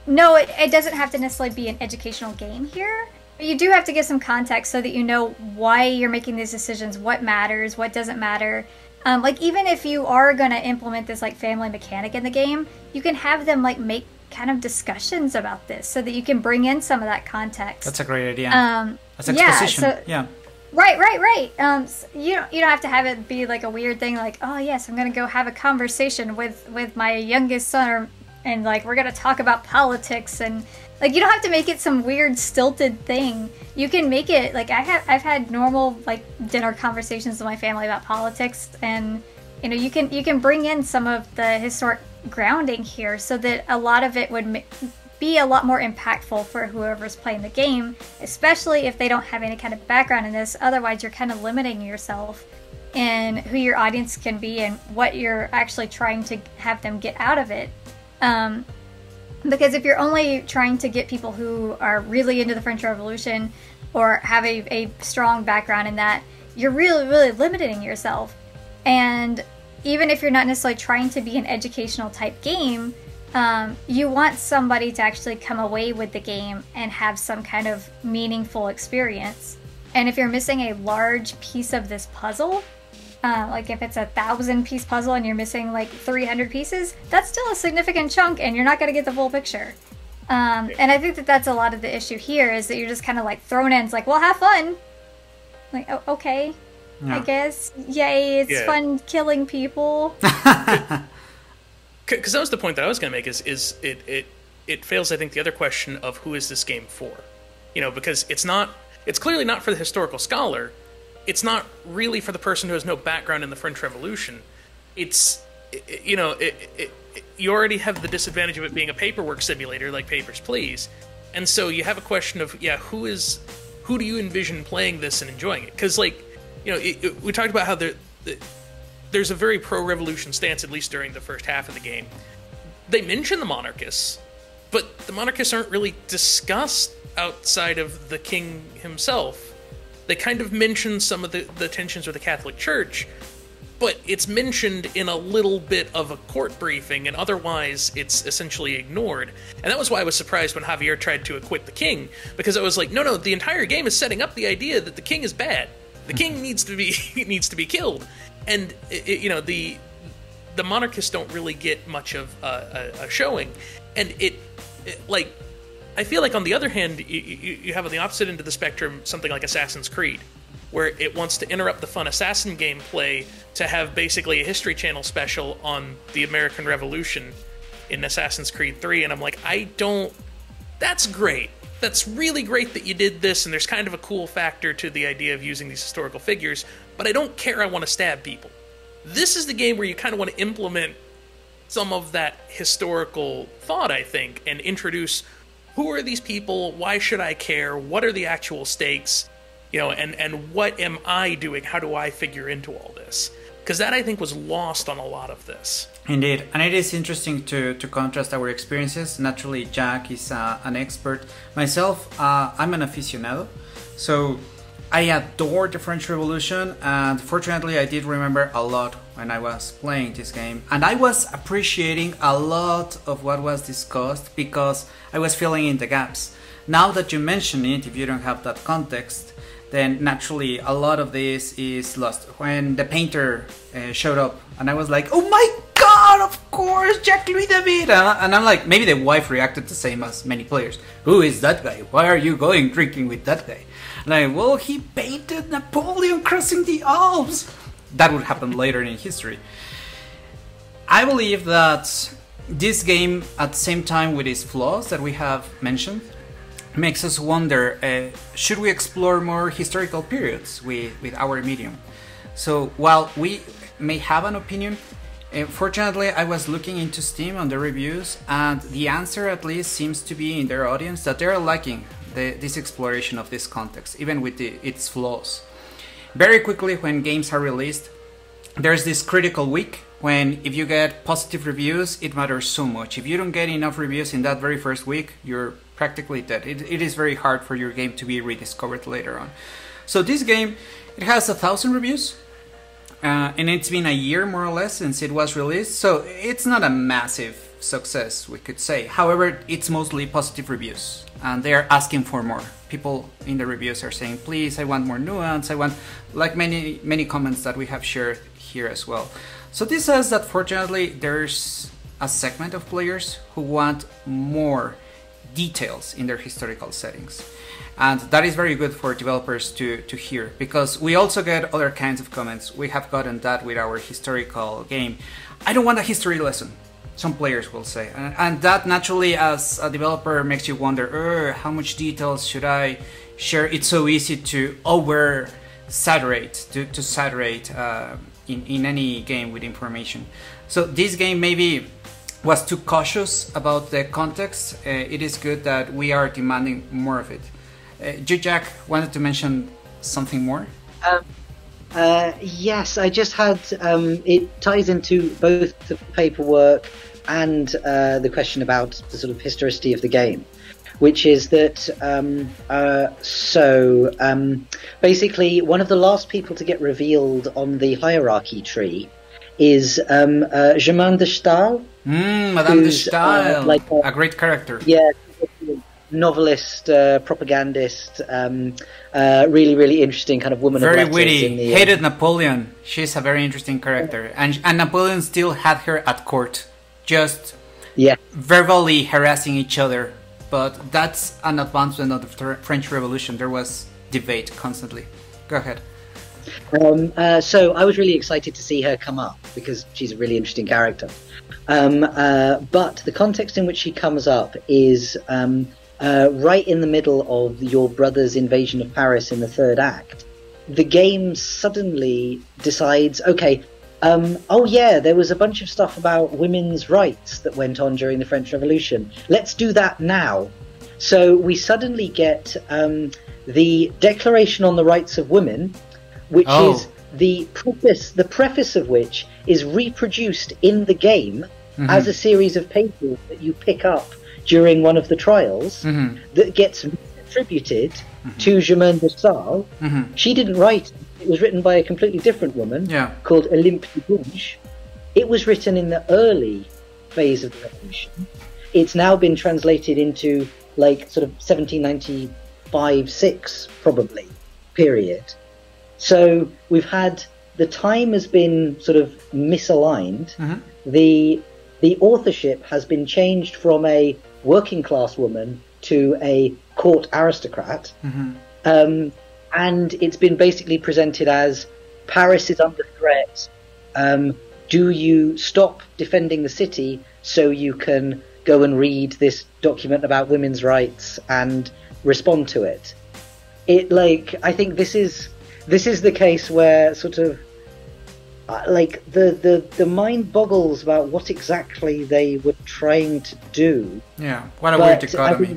no, it doesn't have to necessarily be an educational game here. You do have to give some context so that you know why you're making these decisions, what matters, what doesn't matter. Like even if you are going to implement this like family mechanic in the game, you can have them like make kind of discussions about this so that you can bring in some of that context. That's a great idea. That's exposition. Yeah. Right. You don't have to have it be like a weird thing like, oh yes, I'm going to go have a conversation with my youngest son, and like we're going to talk about politics, and like you don't have to make it some weird stilted thing. You can make it like I've had normal like dinner conversations with my family about politics, and you know you can bring in some of the historic grounding here so that a lot of it would be a lot more impactful for whoever's playing the game, especially if they don't have any kind of background in this. Otherwise, you're kind of limiting yourself in who your audience can be and what you're actually trying to have them get out of it. Because if you're only trying to get people who are really into the French Revolution or have a strong background in that, you're really, really limiting yourself. And even if you're not necessarily trying to be an educational type game, you want somebody to actually come away with the game and have some kind of meaningful experience. And if you're missing a large piece of this puzzle, like if it's a 1,000-piece puzzle and you're missing like 300 pieces, that's still a significant chunk and you're not going to get the full picture. And I think that that's a lot of the issue here, is that you're just kind of like thrown in. It's like, well, have fun. Like, oh, okay, yeah. I guess. Yay, it's fun killing people. Because that was the point that I was going to make, is it fails, I think, the other question of who is this game for? You know, because it's clearly not for the historical scholar. It's not really for the person who has no background in the French Revolution. It's, you already have the disadvantage of it being a paperwork simulator like Papers, Please. And so you have a question of, who do you envision playing this and enjoying it? Because, like, you know, we talked about how there's a very pro-revolution stance, at least during the first half of the game. They mention the monarchists, but the monarchists aren't really discussed outside of the king himself. They kind of mention some of the tensions with the Catholic Church, but it's mentioned in a little bit of a court briefing, and otherwise it's essentially ignored. And that was why I was surprised when Javier tried to acquit the king, because I was like, no, the entire game is setting up the idea that the king is bad. The king needs to be killed. And, the monarchists don't really get much of a showing. And I feel like on the other hand, you have on the opposite end of the spectrum something like Assassin's Creed, where it wants to interrupt the fun assassin gameplay to have basically a History Channel special on the American Revolution in Assassin's Creed 3. And I'm like, that's great. That's really great that you did this, and there's kind of a cool factor to the idea of using these historical figures, but I don't care, I want to stab people. This is the game where you kind of want to implement some of that historical thought, I think, and introduce who are these people, why should I care, what are the actual stakes, You know, and what am I doing? How do I figure into all this? Because that, I think, was lost on a lot of this. Indeed, and it is interesting to contrast our experiences. Naturally, Jack is an expert. Myself, I'm an aficionado, so I adore the French Revolution, and fortunately I did remember a lot when I was playing this game. And I was appreciating a lot of what was discussed because I was filling in the gaps. Now that you mention it, if you don't have that context, then naturally a lot of this is lost. When the painter showed up, and I was like, oh my god, of course, Jack Louis David! And I'm like, maybe the wife reacted the same as many players. Who is that guy? Why are you going drinking with that guy? And I, well, he painted Napoleon crossing the Alps! That would happen later in history. I believe that this game, at the same time with its flaws that we have mentioned, makes us wonder, should we explore more historical periods with our medium? So while we may have an opinion, fortunately I was looking into Steam on the reviews, and the answer at least seems to be in their audience that they're liking this exploration of this context, even with its flaws. Very quickly, when games are released, there's this critical week when if you get positive reviews, it matters so much. If you don't get enough reviews in that very first week, you're practically dead. It is very hard for your game to be rediscovered later on. So this game, it has 1,000 reviews, and it's been a year more or less since it was released, so it's not a massive success, we could say. However, it's mostly positive reviews, and they're asking for more. People in the reviews are saying, please, I want more nuance, I want, like many comments that we have shared here as well. So this says that fortunately there's a segment of players who want more details in their historical settings, and that is very good for developers to hear, because we also get other kinds of comments. We have gotten that with our historical game. I don't want a history lesson, some players will say, and that naturally as a developer makes you wonder, how much details should I share? It's so easy to over saturate, to saturate in any game with information. So this game maybe was too cautious about the context. It is good that we are demanding more of it. You, Jack, wanted to mention something more? Yes, I just had, it ties into both the paperwork and the question about the sort of historicity of the game, which is that, basically one of the last people to get revealed on the hierarchy tree is Germaine de Stael. Madame de Stael, like a great character. Yeah, novelist, propagandist, really, really interesting kind of woman very of letters. Witty, hated Napoleon. She's a very interesting character. And Napoleon still had her at court, just verbally harassing each other. But that's an advancement of the French Revolution. There was debate constantly. Go ahead. So I was really excited to see her come up because she's a really interesting character. But the context in which she comes up is right in the middle of your brother's invasion of Paris in the third act. The game suddenly decides, okay, oh yeah, there was a bunch of stuff about women's rights that went on during the French Revolution. Let's do that now. So we suddenly get the Declaration on the Rights of Women, which is the preface of which is reproduced in the game as a series of papers that you pick up during one of the trials that gets attributed to Germaine de Stael. She didn't write it. It was written by a completely different woman called Olympe de Gouges. It was written in the early phase of the revolution. It's now been translated into like sort of 1795-6 probably period. So we've had, the time has been sort of misaligned. The authorship has been changed from a working class woman to a court aristocrat. And it's been basically presented as Paris is under threat. Do you stop defending the city so you can go and read this document about women's rights and respond to it? I think this is the case where sort of the mind boggles about what exactly they were trying to do. Yeah, what a weird dichotomy.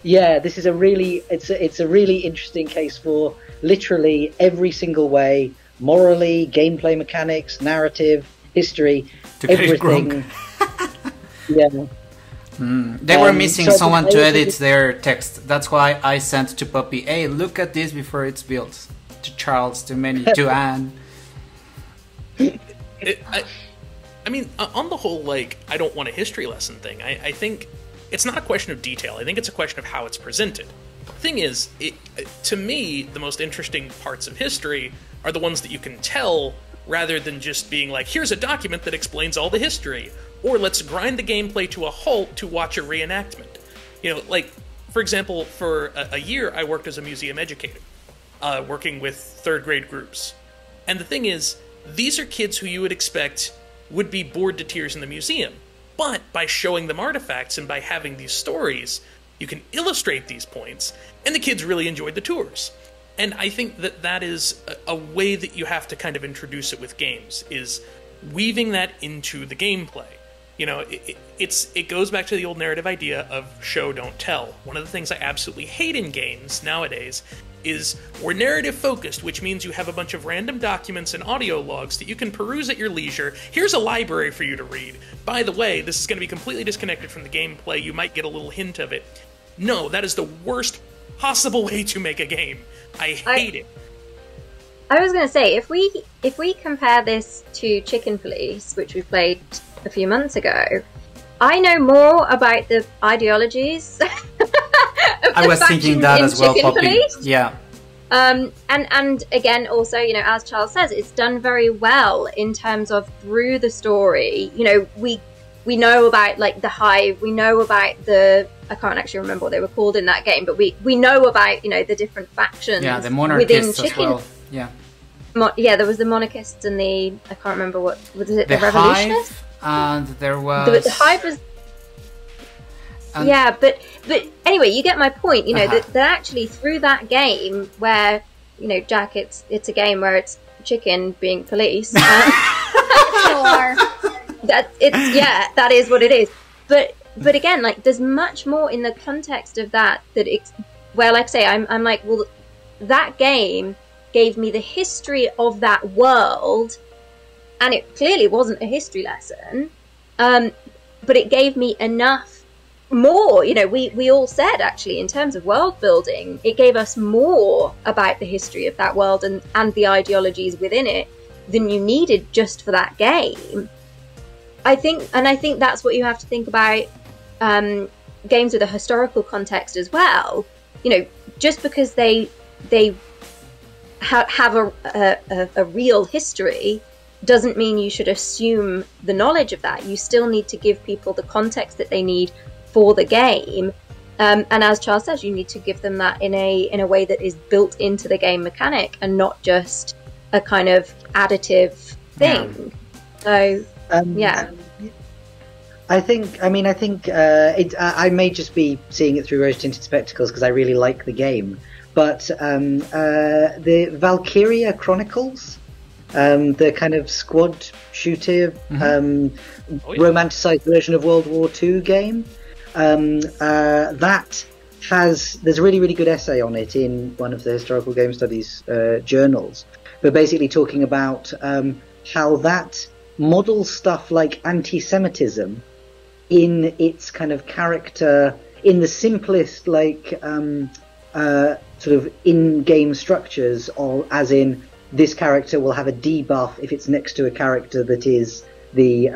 Yeah, this is it's a really interesting case for literally every single way, morally, gameplay mechanics, narrative, history, To get it wrong. everything. Yeah. They were missing so someone I to also edit did- their text. That's why I sent to Puppy, hey, look at this before it's built. To Charles, to Manny, to Anne. I mean, on the whole, like, I don't want a history lesson thing. I think it's not a question of detail. I think it's a question of how it's presented. The thing is, to me, the most interesting parts of history are the ones that you can tell rather than just being like, here's a document that explains all the history, or let's grind the gameplay to a halt to watch a reenactment. You know, like, for example, for a year I worked as a museum educator, working with third grade groups. And the thing is, these are kids who you would expect would be bored to tears in the museum. But by showing them artifacts and by having these stories, you can illustrate these points, and the kids really enjoyed the tours. And I think that that is a way that you have to kind of introduce it with games, is weaving that into the gameplay. You know, it goes back to the old narrative idea of show, don't tell. One of the things I absolutely hate in games nowadays is we're narrative focused, which means you have a bunch of random documents and audio logs that you can peruse at your leisure. Here's a library for you to read. By the way, this is going to be completely disconnected from the gameplay. You might get a little hint of it. No, that is the worst possible way to make a game. I hate it. I was going to say, if we compare this to Chicken Police, which we played a few months ago, I know more about the ideologies. I was thinking that as well, Poppy. Yeah. And again, also, you know, as Charles says, it's done very well in terms of through the story. You know, we know about like the Hive, we know about I can't actually remember what they were called in that game, but we know about, you know, the different factions. Yeah, the within monarchists as Chicken. well. Yeah. Yeah, there was the monarchists and I can't remember what was it. The revolutionists. Hive, and there was The Hive was. Yeah, but anyway, you get my point. You know that actually through that game where, you know, Jack, it's a game where it's chicken being police. Sure. That is what it is. But again, like there's much more in the context of that it's where, like I say, I'm like, well, that game gave me the history of that world, and it clearly wasn't a history lesson, but it gave me enough more. You know, we all said actually in terms of world building, it gave us more about the history of that world and the ideologies within it than you needed just for that game. I think that's what you have to think about games with a historical context as well. You know, just because they have a real history doesn't mean you should assume the knowledge of that. You still need to give people the context that they need for the game, and as Charles says, you need to give them that in a way that is built into the game mechanic and not just a kind of additive thing. So yeah. I think I may just be seeing it through rose-tinted spectacles because I really like the game, but the Valkyria Chronicles, the kind of squad shooter, romanticized version of World War II game, that there's a really, really good essay on it in one of the historical game studies journals, but basically talking about how that models stuff like anti-Semitism in its kind of character, in the simplest like sort of in-game structures, or as in this character will have a debuff if it's next to a character that is the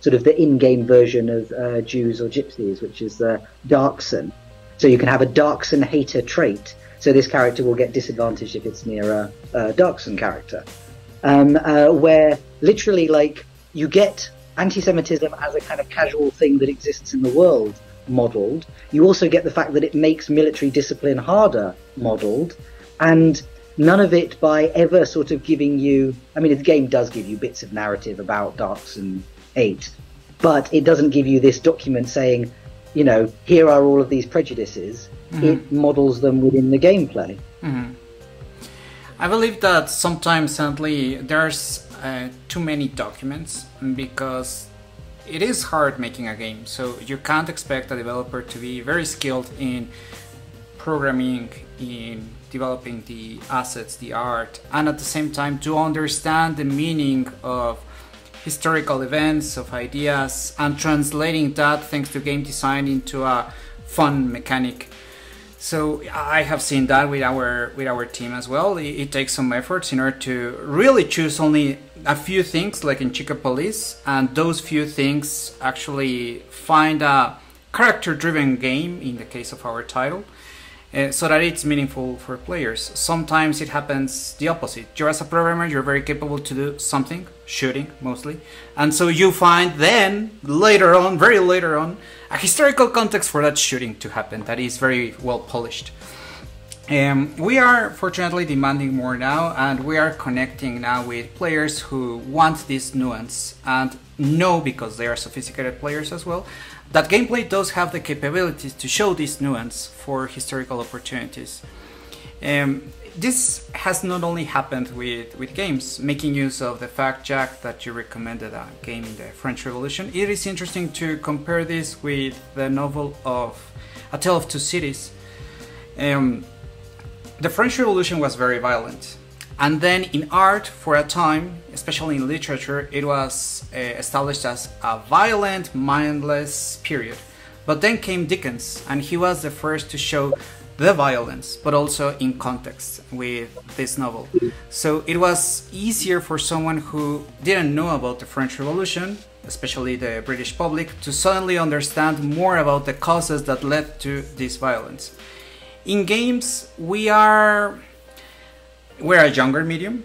sort of the in-game version of Jews or Gypsies, which is the Darkson. So you can have a Darkson hater trait. So this character will get disadvantaged if it's near a Darkson character. Where literally, like, you get anti-Semitism as a kind of casual thing that exists in the world modelled. You also get the fact that it makes military discipline harder modelled, and none of it by ever sort of giving you... I mean, the game does give you bits of narrative about Darkson 8, but it doesn't give you this document saying, you know, here are all of these prejudices. Mm-hmm. It models them within the gameplay. Mm-hmm. I believe that sometimes, sadly, there's too many documents, because it is hard making a game, so you can't expect a developer to be very skilled in programming, in developing the assets, the art, and at the same time to understand the meaning of historical events, of ideas, and translating that thanks to game design into a fun mechanic. So I have seen that with our team as well. It takes some efforts in order to really choose only a few things, like in Chica Police, and those few things actually find a character-driven game in the case of our title, so that it's meaningful for players. Sometimes it happens the opposite. You're, as a programmer, you're very capable to do something, shooting mostly, and so you find then later on, very later on, a historical context for that shooting to happen that is very well polished. We are fortunately demanding more now, and we are connecting now with players who want this nuance and know, because they are sophisticated players as well, that gameplay does have the capabilities to show this nuance for historical opportunities. This has not only happened with games. Making use of the fact, Jack, that you recommended a game in the French Revolution, it is interesting to compare this with the novel of A Tale of Two Cities. The French Revolution was very violent, and then in art, for a time, especially in literature, it was established as a violent, mindless period. But then came Dickens, and he was the first to show the violence, but also in context with this novel. So it was easier for someone who didn't know about the French Revolution, especially the British public, to suddenly understand more about the causes that led to this violence. In games, we're a younger medium,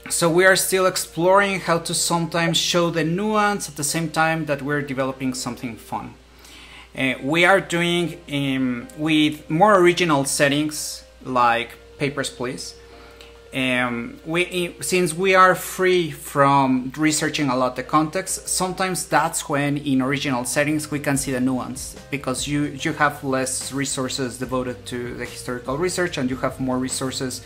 so we are still exploring how to sometimes show the nuance at the same time that we're developing something fun. We are doing with more original settings like Papers, Please. Since we are free from researching a lot the context, sometimes that's when in original settings we can see the nuance, because you have less resources devoted to the historical research and you have more resources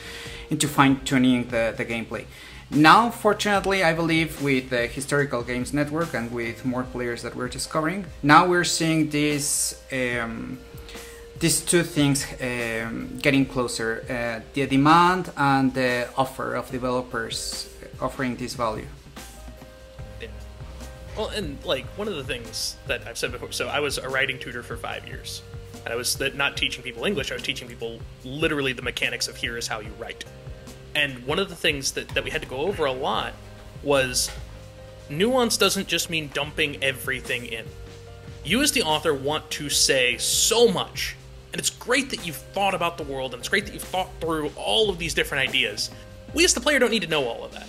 into fine-tuning the gameplay. Now, fortunately, I believe with the Historical Games Network and with more players that we're discovering, now we're seeing these two things getting closer, the demand and the offer of developers offering this value. Yeah. Well, and like one of the things that I've said before, so I was a writing tutor for 5 years. And I was not teaching people English, I was teaching people literally the mechanics of here is how you write. And one of the things that we had to go over a lot was nuance doesn't just mean dumping everything in. You as the author want to say so much, and it's great that you've thought about the world, and it's great that you've thought through all of these different ideas. We as the player don't need to know all of that.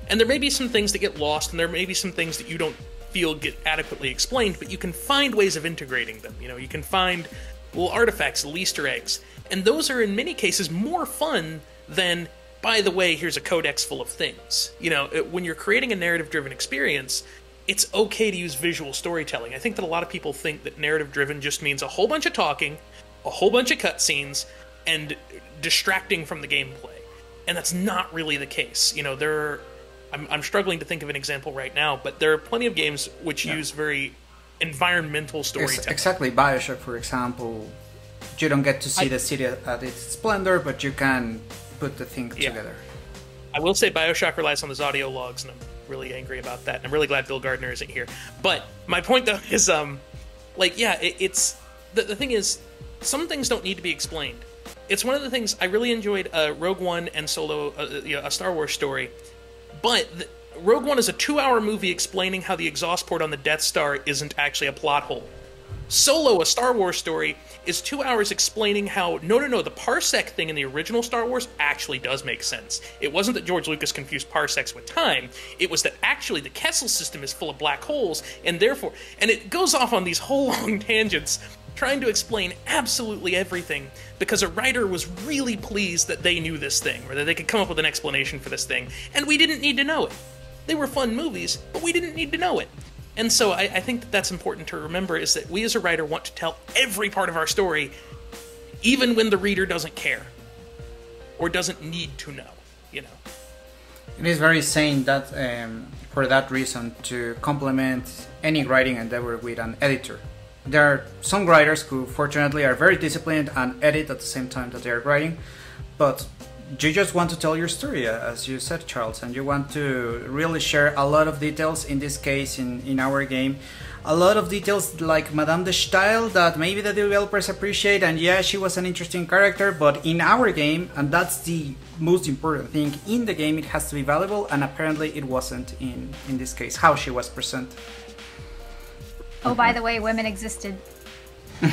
And there may be some things that get lost, and there may be some things that you don't feel get adequately explained, but you can find ways of integrating them. You know, you can find little artifacts, little Easter eggs, and those are in many cases more fun than, by the way, here's a codex full of things. You know, when you're creating a narrative-driven experience, it's okay to use visual storytelling. I think that a lot of people think that narrative-driven just means a whole bunch of talking, a whole bunch of cutscenes, and distracting from the gameplay. And that's not really the case. You know, I'm struggling to think of an example right now, but there are plenty of games which use very environmental storytelling. Exactly. BioShock, for example, you don't get to see the city at its splendor, but you can put the thing together. I will say BioShock relies on those audio logs, and I'm really angry about that. And I'm really glad Bill Gardner isn't here. But my point, though, is, it's... The thing is, some things don't need to be explained. It's one of the things I really enjoyed Rogue One and Solo, a Star Wars story. But Rogue One is a 2-hour movie explaining how the exhaust port on the Death Star isn't actually a plot hole. Solo, a Star Wars story, is 2 hours explaining how, no, the parsec thing in the original Star Wars actually does make sense. It wasn't that George Lucas confused parsecs with time, it was that actually the Kessel system is full of black holes, and therefore... And it goes off on these whole long tangents, trying to explain absolutely everything, because a writer was really pleased that they knew this thing, or that they could come up with an explanation for this thing, and we didn't need to know it. They were fun movies, but we didn't need to know it. And so I think that that's important to remember, is that we as a writer want to tell every part of our story, even when the reader doesn't care, or doesn't need to know, you know. It is very sane that, for that reason, to complement any writing endeavor with an editor. there are some writers who fortunately are very disciplined and edit at the same time that they are writing, but you just want to tell your story, as you said, Charles, and you want to really share a lot of details. In this case, in our game, a lot of details like Madame de Stael that maybe the developers appreciate, and yeah, she was an interesting character, but in our game, and that's the most important thing, in the game it has to be valuable, and apparently it wasn't in this case, how she was presented. Oh, by the way, women existed.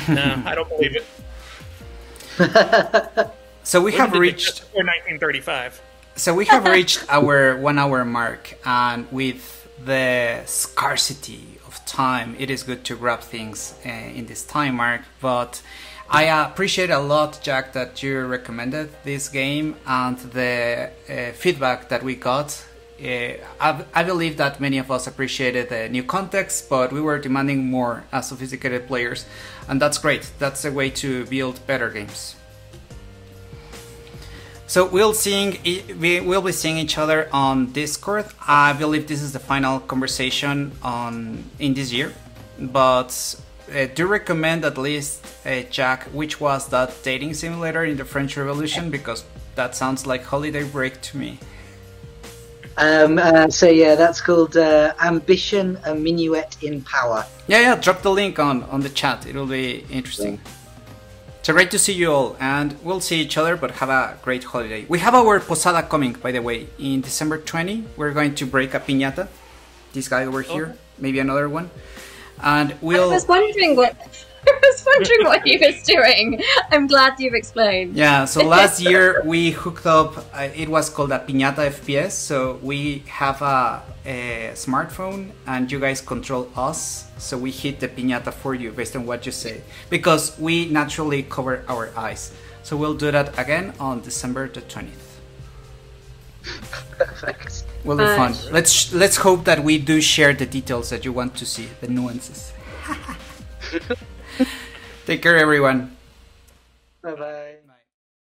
No, I don't believe it. So we have reached... Before 1935. So we have reached our 1 hour mark, and with the scarcity of time, it is good to grab things in this time mark, but I appreciate a lot, Jack, that you recommended this game and the feedback that we got. I believe that many of us appreciated the new context, but we were demanding more as sophisticated players, and that's great. That's a way to build better games. So we'll be seeing each other on Discord. I believe this is the final conversation in this year, but do recommend at least, Jack, which was that dating simulator in the French Revolution, because that sounds like holiday break to me. So yeah, that's called Ambition: A Minuet in Power. Yeah, drop the link on the chat. It'll be interesting. So great to see you all, and we'll see each other, but have a great holiday. We have our Posada coming, by the way, in December 20. We're going to break a piñata. This guy over here, maybe another one. And we'll... I was wondering what he was doing. I'm glad you've explained. Yeah, so last year we hooked up, it was called a Piñata FPS, so we have a smartphone and you guys control us, so we hit the piñata for you based on what you say, because we naturally cover our eyes. So we'll do that again on December the 20th. Perfect. Will be fun. Let's hope that we do share the details that you want to see, the nuances. Take care, everyone. Bye bye.